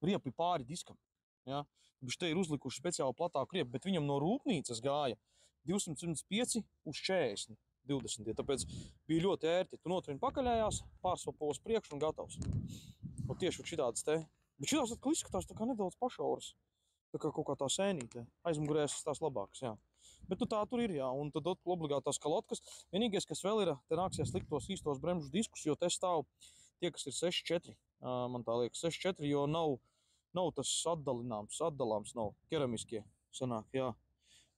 riepi pāri diskam, jā? Viņš te ir uzlikuši speciāli platāku riepu, bet viņam no rūpnīcas gāja 205 uz 40, 20, tāpēc bija ļoti ērti. Tu notrini pakaļējās, pārsvapos priekšu un gatavs. Un tieši šitādas te. Bet šitās atkal izskatās tā kā nedaudz pašauras. Tā kā kaut kā tā sēnīte. Aizmugurēs tās labākas, jā. Bet nu tā tur ir, jā. Un tad obligāti tās kalotkas. Vienīgais, kas vēl ir, te nāksies likt tos īstos bremžu diskus, jo te stāv tie, kas ir 6.4. Man tā liekas 6.4, jo nav tas atdalāms nav. Keramiskie sanāk, jā.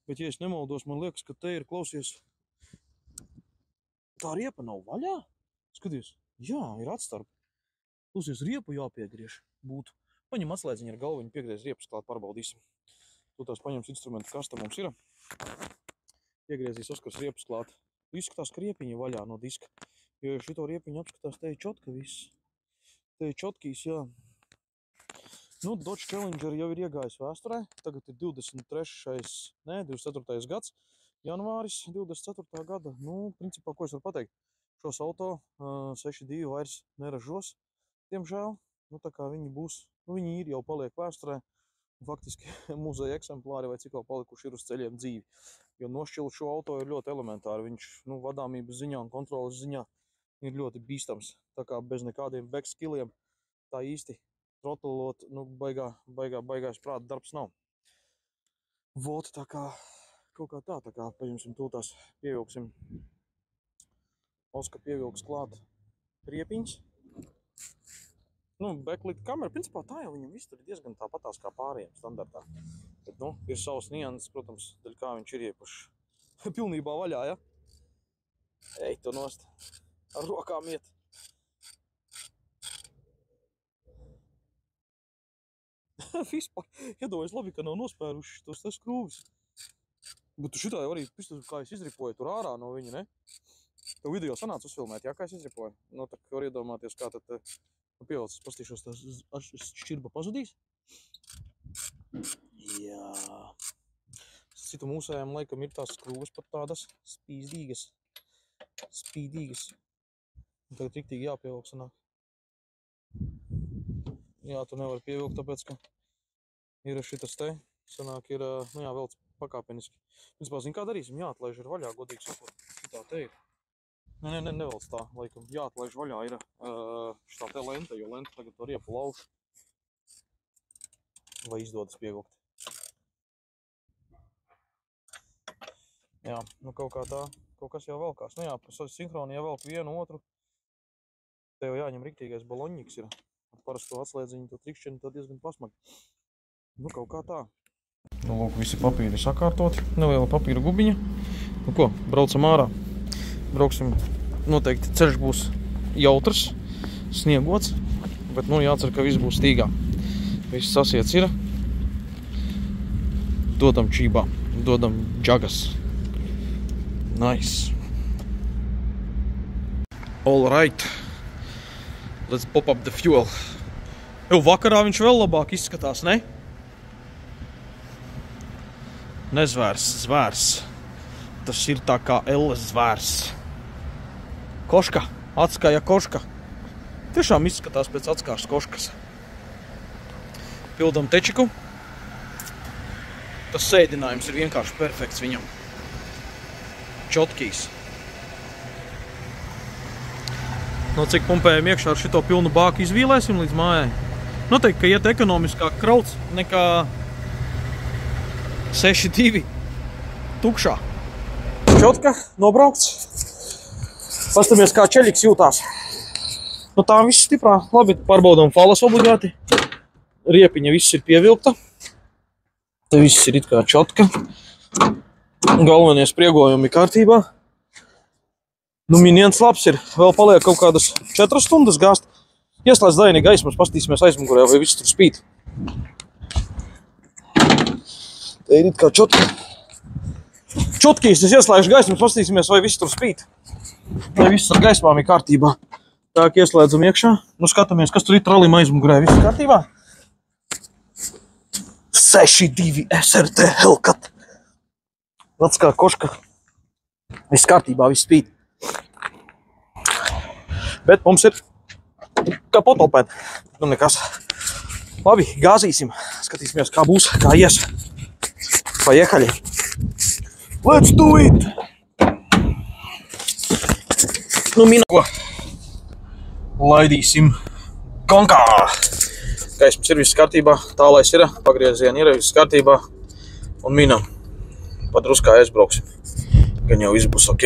Bet, ja es nemaldos, man liekas, ka te ir, klausies, tā riepa nav vaļā. Skaties, jā, ir atstarp. Klausies, riepu jāpiegriež būtu. Paņem atslēdziņu ar galviņu, piegriez riepas klāt, pārbaudīsim. Tu tās paņems instrumentu kasta mums ir. Piegriezīs Oskars riepas klāt. Izskatās, ka riepiņi vaļā no diska. Jo šito riepiņu apskatās, te ir čotka viss. Te ir čotkīs, jā. Nu, Dodge Challenger jau ir iegājis vēsturē. Tagad ir 24. gads. Janvāris 24. gada. Nu, principā, ko es varu pateikt? Šos auto 6.2 vairs neražos, diemžēl. Nu, tā kā viņi būs, viņi ir jau paliek vēsturē. Faktiski muzeja eksemplāri vai cik vēl palikuši ir uz ceļiem dzīvi. Jo nošķilt šo auto ir ļoti elementāri. Viņš, vadāmības ziņā un kontrolas ziņā ir ļoti bīstams. Tā kā bez nekādiem backskilliem tā īsti trotlot, baigās prāta darbs nav. Vot, tā kā, kaut kā tā kā, paņemsim tūtās, pievilksim. Oskar pievilks klāt riepiņas. Nu, backlit kamera, principā tā jau viņam viss tur ir diezgan tāpatās kā pārējiem standartā. Bet, ir savs nianses, protams, daļ kā viņš ir iepaši pilnībā vaļā, ja? Ej, tu nost. Ar rokām iet. Vispār, iedomājies labi, ka nav nospēruši tos skrūvis. Bet tu šitā jau arī, kā es izripoju tur ārā no viņa, ne? Tev video sanāca uzfilmēt, jā, kā es izripoju? Nu, tā var iedomāties, kā tad pievalcis, pastīšos, tās šķirba pazudīs. Jā. Citu mūsējām laikam ir tās skrūves pat tādas spīdīgas. Tagad riktīgi jāpievilk sanāk. Jā, tu nevari pievilkt, tāpēc, ka ir šitas te, sanāk, ir, vēl pakāpeniski. Principā, zin kā darīsim, jāatlaiž ir vaļā, godīgi sakot. Šitā te ir. Nevelc tā, laikam, jāatlaiž vaļā ir šitā te lenta, jo lenta tagad to riepu lauž. Vai izdodas pievilkt. Jā, kaut kā tā, kaut kas jau velkās. Nu jā, sinhroni jāvelk vienu otru. Te jau jāņem riktīgais baloņņiks ir. Ar parasto atslēdziņu, to trikšķeni, tad diezgan pasmagi. Nu, kaut kā tā. Nu, lūk, visi papīri sakārtoti. Neliela papīra gubiņa. Nu ko, braucam ārā. Brauksim, noteikti ceļš būs jautrs, sniegots, bet, jācer, ka viss būs stīgā. Viss sasiets ir. Dodam čībā, dodam džagas. Nice. All right. Let's pop up the fuel. Jau vakarā viņš vēl labāk izskatās, ne? Nezvērs, zvērs. Tas ir tā kā Elles zvērs. Koška, atskaja koška. Tiešām izskatās pēc atskās koškas. Pildam tečiku. Tas sēdinājums ir vienkārši perfekts viņam. Čotkīs. No cik pumpējam iekšā ar šito pilnu bāku izvīlēsim līdz mājai. Noteikti, ka iet ekonomiskāk krauts nekā 6.2 tukšā. Čotka, nobraukts. Pastamies, kā ceļiks jūtās. Nu tā viss stiprā. Labi, pārbaudām falas obligāti. Riepiņa viss ir pievilkta. Te viss ir it kā čotka. Galvenie spriegojumi kārtībā. Nu, miniens labs ir. Vēl paliek kaut kādas 4 stundas gāzt. Ieslēdz daini gaismas, pastīsimies aizmugurē, vai viss tur spīd. Te ir it kā čotkīs, es ieslēgšu gaismas, pastīsimies, vai viss tur spīd. Vai viss ar gaismām ir kārtībā. Tā, ieslēdzam iekšā. Nu, skatāmies, kas tur ir tralim aizmugurē. Viss kārtībā? 6.2 SRT Hellcat. Lats kā koška. Viss kārtībā, viss spīd. Bet mums ir kā potopēt. Nu, nekas. Labi, gāzīsim. Skatīsimies, kā būs, kā ies. Paiehaļi. Let's do it! Nu, minako. Laidīsim konkā. Gaismas ir viss kārtībā, tālais ir, pagriezieni ir viss kārtībā. Un minam, padruskā aizbrauksim. Gan jau viss būs ok.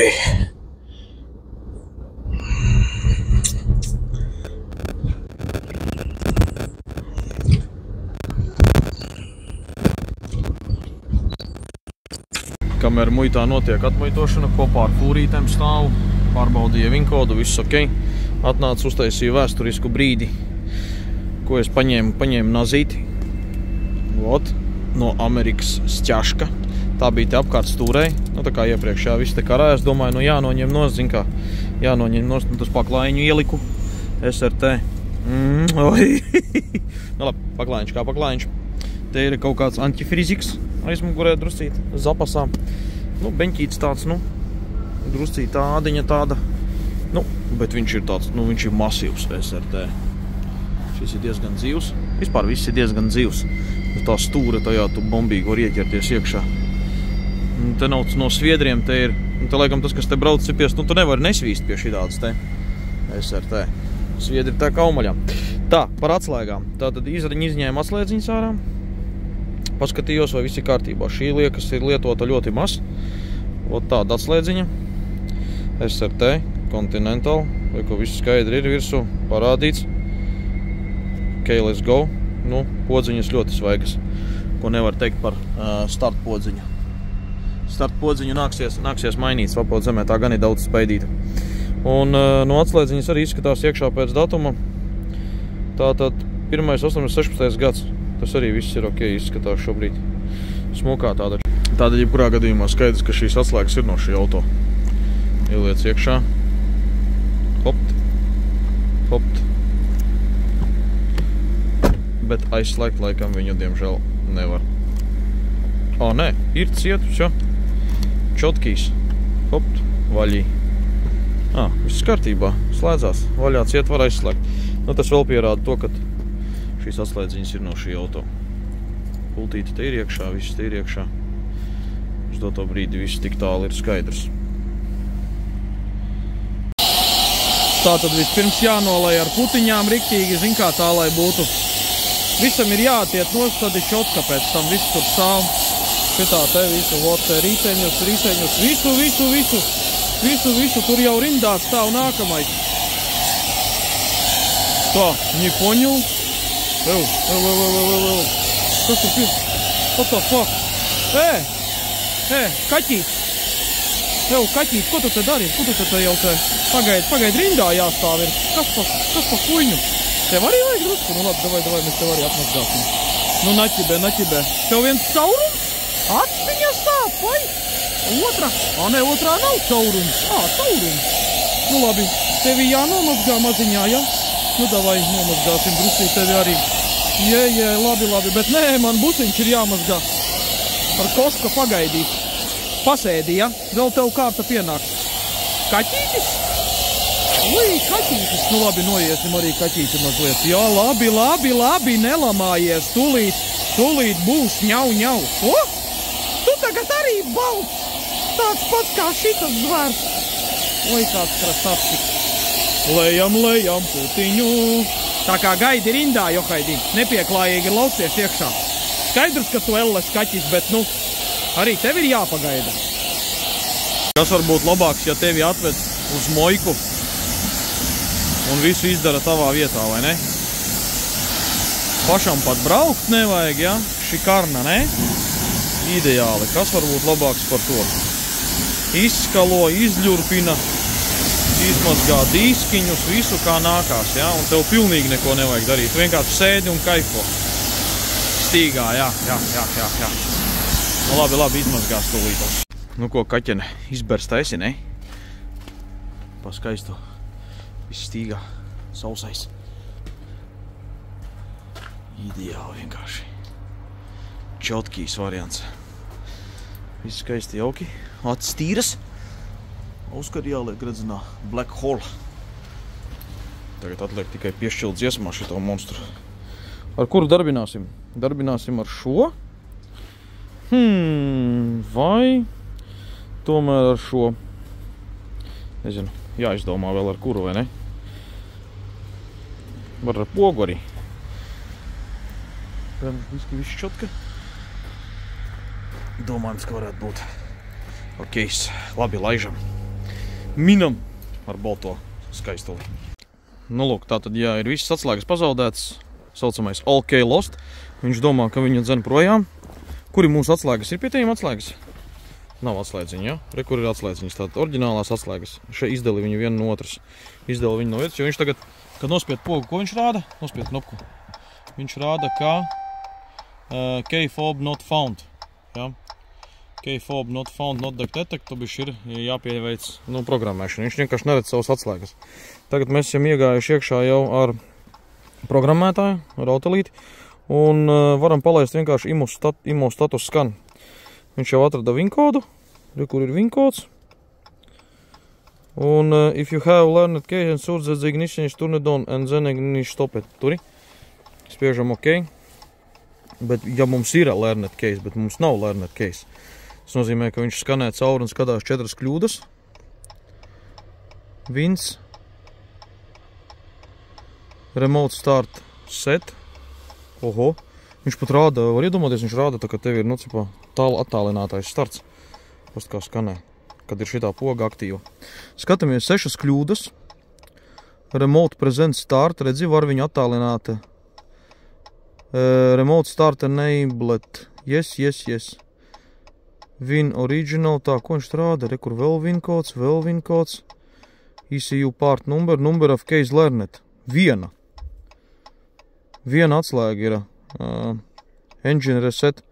Kamēr muitā notiek atmuitošana, kopā ar fūrītēm stāvu, pārbaudīja vinkodu, viss ok. Atnāca, uztaisīja vēsturisku brīdi, ko es paņēmu nazīti. Vot, no Amerikas Sķaška. Tā bija te apkārt stūrei. Nu, tā kā iepriekšā viss te karā. Es domāju, nu jānoņem nost, zin kā. Jānoņem nost, nu tas paklājiņu ieliku. SRT. Oi. Nu labi, paklājiņš kā paklājiņš. Te ir kaut kāds antifriziks aizmugurē druscīt, zapasā. Nu, beņķīts tāds, nu, druscīt tādiņa tāda. Nu, bet viņš ir tāds, nu, viņš ir masīvs SRT. Šis ir diezgan dzīvs. Vispār viss ir diezgan dzīvs. Tā stūra tajā tu bombīgi var ieķerties iekšā. Te nav no sviedriem, te ir, te laikam tas, kas te brauc cipies, nu, tu nevari nesvīst pie šitādas te SRT. Sviedri tā kā umaļā. Tā, par atslēgām. Tātad izņēma atslēdziņas ārā. Paskatījos, vai viss ir kārtībā. Šī liekas ir lietota ļoti maz. Ot tāda atslēdziņa. SRT, Continental, vai ko viss skaidri ir virsū, parādīts. Ok, let's go. Nu, podziņas ļoti svaigas, ko nevar teikt par start podziņu. Start podziņu nāksies mainīt, svapot zemē, tā gan ir daudz spaidīta. Un no atslēdziņas arī izskatās iekšā pēc datuma. Tātad 1.8.16. gads. Tas arī viss ir ok, izskatās šobrīd. Smukā tāda. Tātad, jebkurā gadījumā skaidrs, ka šīs atslēgas ir no šī auto. Ieliec iekšā. Hopt. Hopt. Bet aizslēgt laikam viņu, diemžēl, nevar. Ā, nē, ir ciet, šo. Čotkīs. Hopt. Vaļī. Ā, viss kārtībā. Slēdzās. Vaļā ciet var aizslēgt. Nu, tas vēl pierāda to, ka šīs atslēdziņas ir no šī auto. Pultīti te ir iekšā, viss te ir iekšā. Uz doto brīdi viss tik tālu ir skaidrs. Tātad vispirms jānolai ar putiņām riktīgi, zin kā tā, lai būtu. Visam ir jātiet nost, tad ir čotka pēc tam, viss tur stāv. Šitā te visu, vot te riteņus, visu, tur jau rindā stāv nākamais. Tā, не понял. Kas tur ir? What the fuck? Kaķīt! Kaķīt, ko tu te dari? Ko tu te jau te? Pagaid, rindā jāstāv ir. Kas pa kuņu? Tev arī vajag drusku? Nu labi, davai, mēs tev arī atmazgāsim. Nu, naķibē. Tev viens caurums? Atspiņa stāv, vai? Otrā nav caurums. Caurums. Nu labi, tevi jānomazgā maziņā, ja? Nu, davai, nomazgāsim drusīt tevi arī. Jē, labi, bet nē, man busiņš ir jāmazgā. Par koška pagaidīt. Pasēdi, ja? Vēl tev kārta pienāks. Kaķītis? Ui, kaķītis. Nu, labi, noiesim arī kaķīti mazliet. Jā, labi, nelamājies. Tūlīt būs ņau. O? Tu tagad arī balts. Tāds pats kā šitas zvērs. Oi, kāds krasavčiks. Lejam putiņu. Tā kā gaidi rindā, Johaidi, nepieklājīgi laucies iekšā. Skaidrs, ka tu elles kaķis, bet, nu, arī tev ir jāpagaida. Kas var būt labāks, ja tevi atved uz mojku un visu izdara tavā vietā, vai ne? Pašam pat braukt nevajag, ja? Šikarna, ne? Ideāli. Kas var būt labāks par to? Izskalo, izļurpina, izmazgā diskiņus, visu kā nākās, ja? Un tev pilnīgi neko nevajag darīt. Tu vienkārši sēdi un kaifo. Stīgā, jā. Nu labi, izmazgās tūlītos. Nu ko, kaķene, izbers taisi, ne? Pa skaistu. Viss stīgā, sausais. Ideāli vienkārši. Čotkīs variants. Viss skaisti jauki. Acis tīras. Uzkar jāliek redzinā Black Hole. Tagad atliek tikai piešķilt dziesmā šito monstru. Ar kuru darbināsim? Darbināsim ar šo. Vai tomēr ar šo. Nezinu, jāizdomā vēl ar kuru, vai ne? Var ar pogu arī. Viss čotka. Domājams, ka varētu būt. Ok, labi, laižam. Minam ar balto skaistuli. Nu, lūk, tātad, ja ir visas atslēgas pazaudētas, saucamais OK lost, viņš domā, ka viņa dzen projām. Kuri mūsu atslēgas? Ir pie tiem atslēgas? Nav atslēdziņa, ja? Re, kur ir atslēdziņas? Tātad oriģinālās atslēgas. Šeit izdali viņu vienu no otras. Izdali viņu no vietas, jo viņš tagad, kad nospied pogu, ko viņš rāda? Nospied knopku. Viņš rāda, ka key fob not found. Ja? Key fob not found, not detect, to bišķi ir jāpieveic programmēšana. Viņš vienkārši neredz savas atslēgas. Tagad mēs esam iegājuši iekšā jau ar programmētāju, ar autelīti, un varam palaist vienkārši IMO status scan. Viņš jau atrada vinkodu, kur ir vinkods. Un if you have learned case and sure that the ignition is turned on and then ignition stopped. Turi. Spiežam OK. Bet ja mums ir learned case, bet mums nav learned case. Tas nozīmē, ka viņš skanē cauri un skatās 4 kļūdas. Vins. Remote start set. Oho. Viņš pat rāda, var iedomāties, viņš rāda, tā, ka tev ir, nu, cipā, attālinātais starts. Past kā skanē, kad ir šitā poga aktīva. Skatāmies 6 kļūdas. Remote present start, redzi, var viņu attālināt. Remote start enabled. Yes. Win original, tā, ko viņš rāda? Re, kur vēl win kods. ECU part number of case learned. Viena atslēga ir. Engine reset.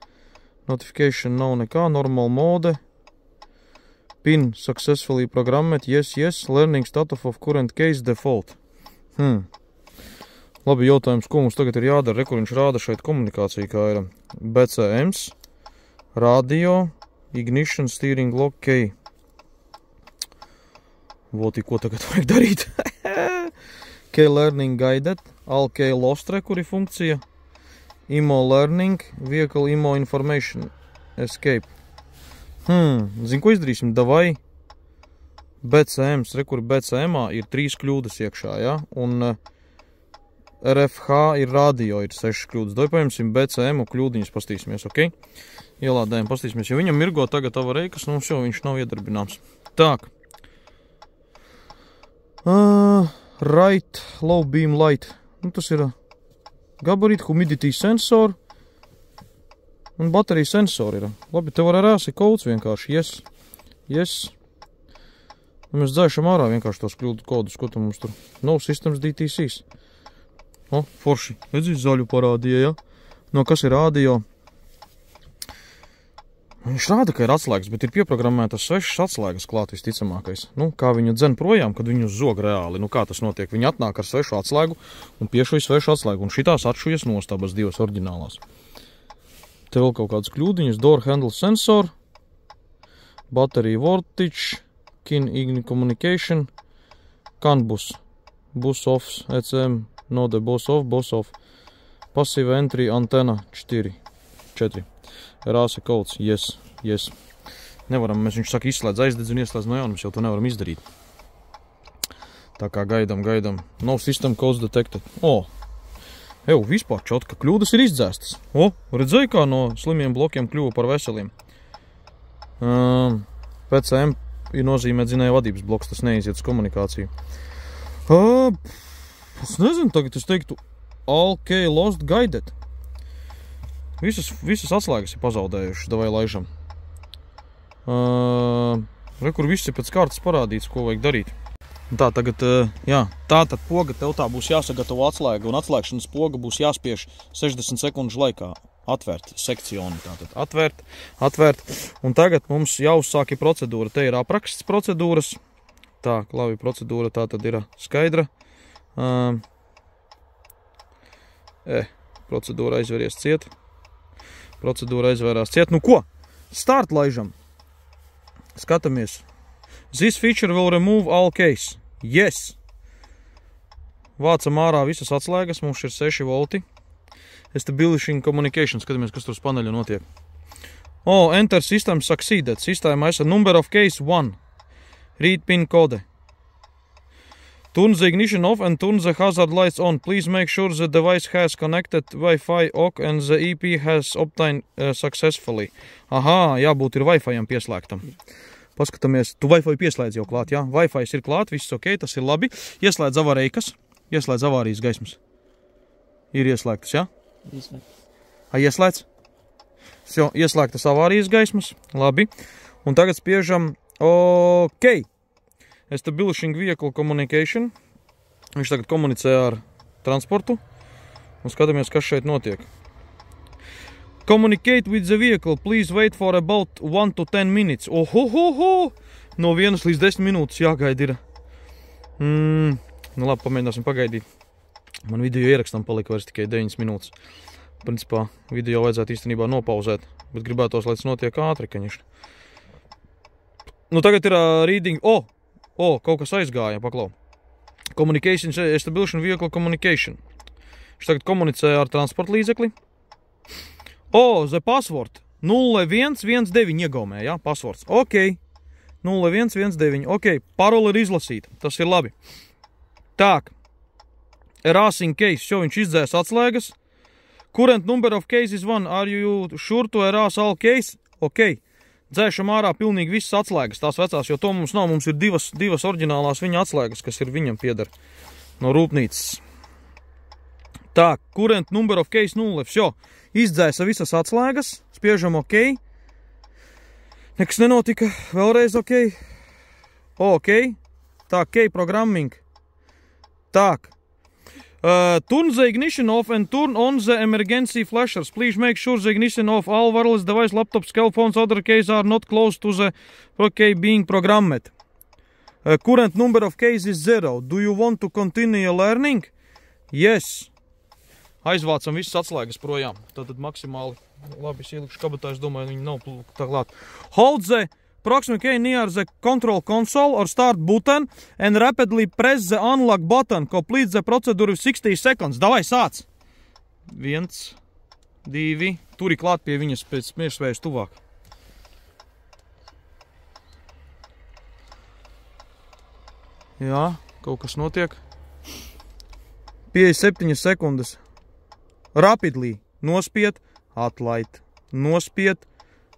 Notification nav nekā. Normal mode. Pin successfully programmed. Yes. Learning status of current case default. Labi, jautājums, ko mums tagad ir jādara? Re, kur viņš rāda šeit komunikāciju, kā ir BCMs, radio, ignition, steering lock, key. Voti, ko tagad vajag darīt? Key learning guided, all key lost, re, kur ir funkcija. IMO learning, vehicle IMO information, escape. Zin, ko izdarīsim? Davai BCMs, re, kur BCMā ir 3 kļūdas iekšā, ja? Un RFH ir radio, ir 6 kļūdas. Doj paņemsim BCM un kļūdiņas pastīsimies, ok? Ielādējam, pastīsimies, jo viņam mirgo tagad avareikas, nu jau viņš nav iedarbināms. Tak. Right, low beam light. Nu, tas ir gabarit, humidity sensor un baterija sensor ir. Labi, te var ar āsi kods vienkārši. Yes. Un mēs dzēšam ārā vienkārši tos kļūdu kodus, ko tu mums tur. No systems DTCs. O, forši. Redzi, zaļu parādīja, ja? No kas ir radio? Viņš rāda, ka ir atslēgas, bet ir pieprogrammētas 6 atslēgas klāt visticamākais. Nu, kā viņu dzen projām, kad viņu zog reāli. Nu, kā tas notiek? Viņi atnāk ar 6 atslēgu un piešuj 6 atslēgu. Un šitās atšujas nostabas 2 oriģinālās. Te vēl kaut kādas kļūdiņas. Door handle sensor. Battery voltage. Kin igni communication. CAN bus. Bus off. ECM. Node boss off. Passive entry antenna 4. Rāsa codes, yes. Nevaram, viņš saka izslēdz aizdedz un ieslēdz no jauna, mēs jau to nevaram izdarīt. Tā kā gaidam. No system codes detected. Vispār čotka, kļūdas ir izdzēstas. Redzēju, kā no slimiem blokiem kļuva par veseliem. PCM ir nozīmē dzinēja vadības bloks, tas neiziet uz komunikāciju. Es nezinu, tagad es teiktu all key lost guided. Visas atslēgas ir pazaudējušas, davai laižam. Re, kur viss ir pēc kārtas parādīts, ko vajag darīt. Un tā tagad, jā, tā tad poga tev tā būs jāsagatavo atslēga, un atslēgšanas poga būs jāspiež 60 sekundžu laikā. Atvērt sekcioni, tātad atvērt. Un tagad mums jāuzsāk procedūra. Te ir apraksts procedūras. Tā, klavija procedūra tā tad ir skaidra. Procedūra aizveries ciet. Procedūra aizvērās ciet. Nu ko? Start laižam. Skatamies. This feature will remove all case. Yes. Vācam ārā visas atslēgas. Mums ir 6 volti. Establishing communication. Skatāmies, kas tur uz paneļa notiek. Enter system succeeded. System has a number of case 1. Read pin code. Turn the ignition off and turn the hazard lights on. Please make sure the device has connected Wi-Fi OK and the EP has obtained successfully. Aha, jābūt ir Wi-Fi-am pieslēgtam. Paskatāmies, tu Wi-Fi pieslēdz jau klāt, jā? Wi-Fi ir klāt, viss ok, tas ir labi. Ieslēdz avārijas, ieslēdz avārijas gaismas. Ir ieslēgtas, jā? Ieslēdz? Ieslēgtas avārijas gaismas, labi. Un tagad spiežam OK. Establishing vehicle communication. Viņš tagad komunicē ar transportu. Un skatāmies, kas šeit notiek. Communicate with the vehicle. Please wait for about 1 to 10 minutes. Ohohoho! No 1 līdz 10 minūtes jāgaida ir. Nu labi, pamēģināsim pagaidīt. Man video ierakstam palika vairs tikai 9 minūtes. Principā video vajadzētu īstenībā nopauzēt, bet gribētos, lai tas notiek ātri, kaņišķi. Nu tagad ir reading. Kaut kas aizgāja, paklau. Communication, establishing vehicle communication. Viņš tagad komunicē ar transporta līdzekli. The password. 0119 iegaumē, jā, passwords. Ok. 0119. Ok, parole ir izlasīta. Tas ir labi. Tak. Erasing case, jo viņš izdzēs atslēgas. Current number of cases 1. Are you sure to erase all case? Ok. Dzēšam ārā pilnīgi visas atslēgas, tās vecās, jo to mums nav. Mums ir divas oriģinālās viņa atslēgas, kas ir viņam pieder no rūpnīcas. Tā, current number of case 0. Jo, izdzēsa visas atslēgas, spiežam ok. Nekas nenotika, vēlreiz ok. Ok. Tā, ok, programming. Tak. Turn the ignition off and turn on the emergency flashers. Please make sure the ignition of all wireless device, laptops, cell phones, other cases are not close to the OK being programmed. Current number of cases 0. Do you want to continue learning? Yes. Aizvācam visas atslēgas projām. Tātad maksimāli labi ielikšu kabatā, es domāju, viņi nav tā klāt. Hold the proximity key near the control console or start button and rapidly press the unlock button. Complete the procedure with 60 seconds. Davai, sāc! 1, 2, turi klāt pie viņas pēc miešsvējas tuvāk. Jā, kaut kas notiek. 57 sekundes. Rapidly nospied, atlaid, nospied,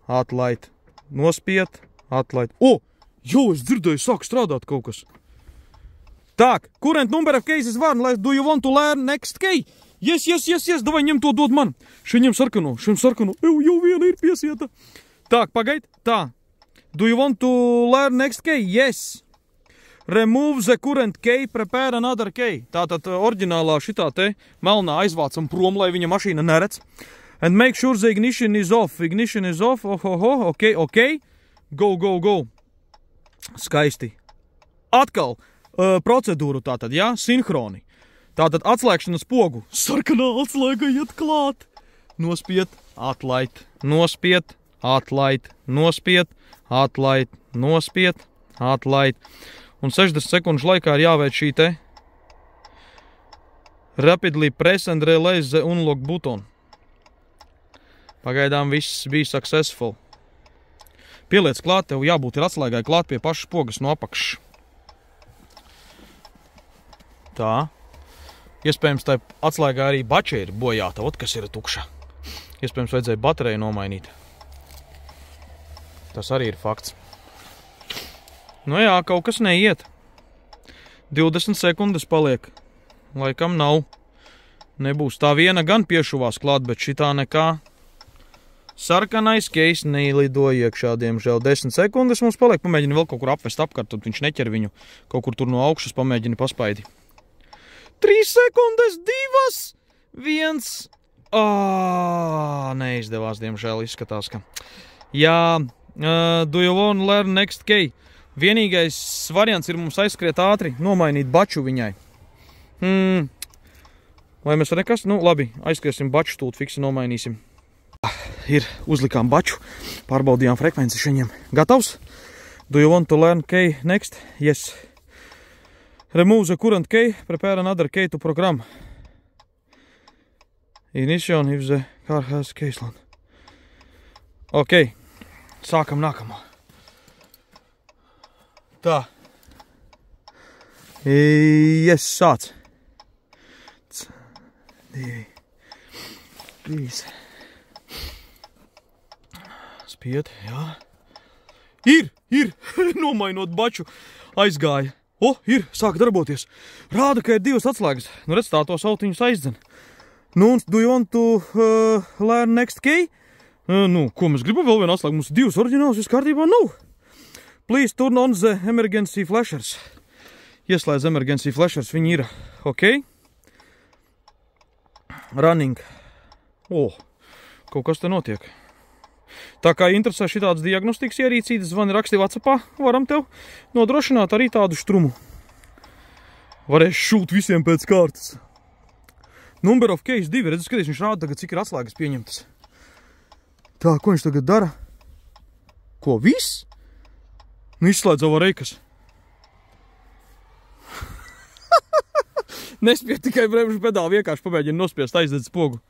atlaid, nospied, atlaid. Es dzirdēju, sāk strādāt kaut kas. Tak, current number of cases 1. Do you want to learn next key? Yes, davai ņem to, dod man. Šiem sarkano. Jau viena ir piesieta. Tak, pagaid, tā. Do you want to learn next key? Yes. Remove the current key, prepare another key. Tātad oriģinālā šitā te melnā aizvācam prom, lai viņa mašīna neredz. And make sure the ignition is off. Ignition is off. Ok. Go. Skaisti. Atkal procedūru tātad, jā, sinhroni. Tātad atslēgšanas pogu. Sarkanā atslēga iet klāt. Nospied, atlaid, nospied, atlaid, nospied, atlaid, nospied, atlaid. Un 60 sekundžu laikā ir jāveic šī te rapidly press and release the unlock button. Pagaidām viss bija successful. Pieliec klāt, tev jābūt ir atslēgai klāt pie pašas pogas no apakšas. Tā. Iespējams, tai atslēgā arī bača ir bojāta, kas ir tukša. Iespējams, vajadzēja bateriju nomainīt. Tas arī ir fakts. Nu jā, kaut kas neiet. 20 sekundes paliek. Laikam nav. Nebūs. Tā viena gan piešuvās klāt, bet šitā nekā. Sarkanais keis neilidoja iekšā, diemžēl 10 sekundes mums paliek. Pamēģini vēl kaut kur apvest apkārt, tad viņš neķer viņu. Kaut kur tur no augšas pamēģini paspaidi. 3 sekundes, 2, 1. Neizdevās, diemžēl, izskatās, ka. Jā, do you want to learn next key? Vienīgais variants ir mums aizskriet ātri, nomainīt baču viņai. Vai mēs nekas? Nu, labi, aizskriesim baču, tūlīt fiksi nomainīsim. Ir, uzlikām baču, pārbaudījām frekvenci šaņiem. Gatavs? Do you want to learn key next? Yes. Remove the current key, prepare another key to program. Ignition if the car has case load. Ok, sākam nākamo. Tā. Yes, sāc. 2, 3. Spied, jā. Ir, nomainot baču, aizgāja. Ir, sāk darboties. Rāda, ka ir 2 atslēgas. Nu, redz, tā to sautiņus aizdzen. Nu, do you want to learn next key? Nu, ko mēs gribam vēl vienu atslēgu? Mums 2 oriģināls, viss kārtībā nav. Please turn on the emergency flashers. Ieslēdz emergency flashers, viņi ir. Ok. Running. Kaut kas te notiek. Tā kā interesē šitāds diagnostikas ierīcītes, zvani raksti WhatsAppā, varam tev nodrošināt arī tādu štrumu. Varēs šūt visiem pēc kārtas. Number of case 2, redz, skaties, viņš rāda tagad, cik ir atslēgas pieņemtas. Tā, ko viņš tagad dara? Ko, viss? Nu, izslēdz avareikas. Nespied tikai bremžu pedāli, vienkārši pamēģina nospiest, aizdedz spogu.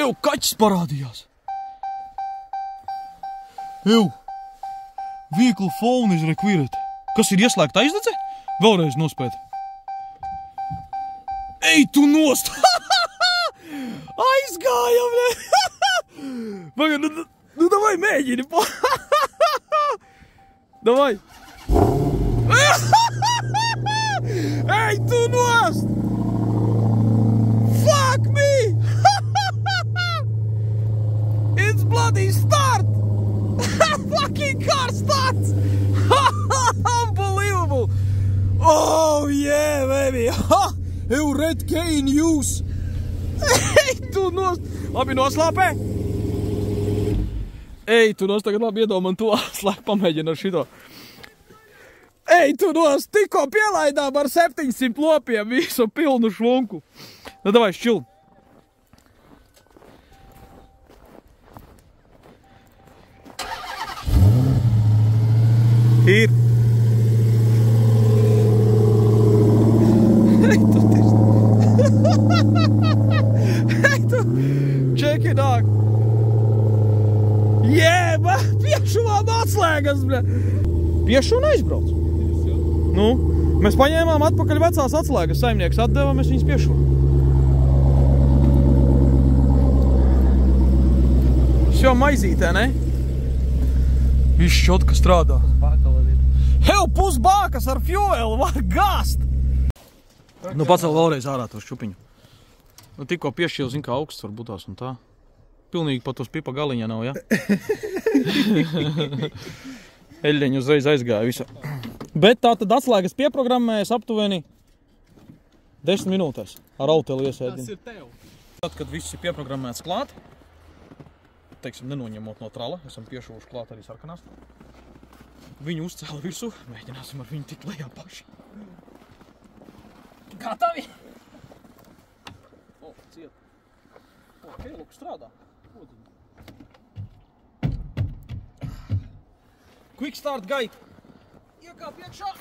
Kaķis parādījās. Vehicle phone is required. Kas ir ieslēgta aizdedze? Vēlreiz nospēt. Tu nost! Aizgājam, ne? Pagad, nu davai mēģini. Davai. Tu nost! Fuck me! It's bloody start! Fucking car starts! Unbelievable! Oh yeah, baby! Red key in use! Tu nost! Labi, noslāpē! Tu nost, tagad labi iedomā to atslēgu, pamēģina ar šito. Tu nost, tikko pielaidām ar 700 lopiem visu pilnu šlunku. Nu, davai, šķil. Ir. Check it out. Piešuvām atslēgas, bļa. Piešu un aizbrauc. Nu, mēs paņēmām atpakaļ vecās atslēgas, saimnieks atdeva, mēs viņas piešuvām. Šo maizītē, ne? Viss šotka strādā. Pusbākas ar fuelu var gāst! Nu, pacel vēlreiz ārā to šķupiņu. Nu, tikko piešķīli, zin, kā augsts var būt tās un tā. Pilnīgi pat tos pipa galiņā nav, ja? Eļļiņi uzreiz aizgāja visu. Bet tā tad atslēgas pieprogrammējas aptuveni 10 minūtēs ar auteli iesēdini. Tas ir tev. Tad, kad viss ir pieprogrammēts klāt, teiksim, nenoņemot no trala, esam piešuvuši klāt arī sarkanās. Viņu uzcēla virsū, mēģināsim ar viņu tikt lejā paši. Gatavi? Ciet. Lūk, strādā. Quick start gait. Iekāp iekšā.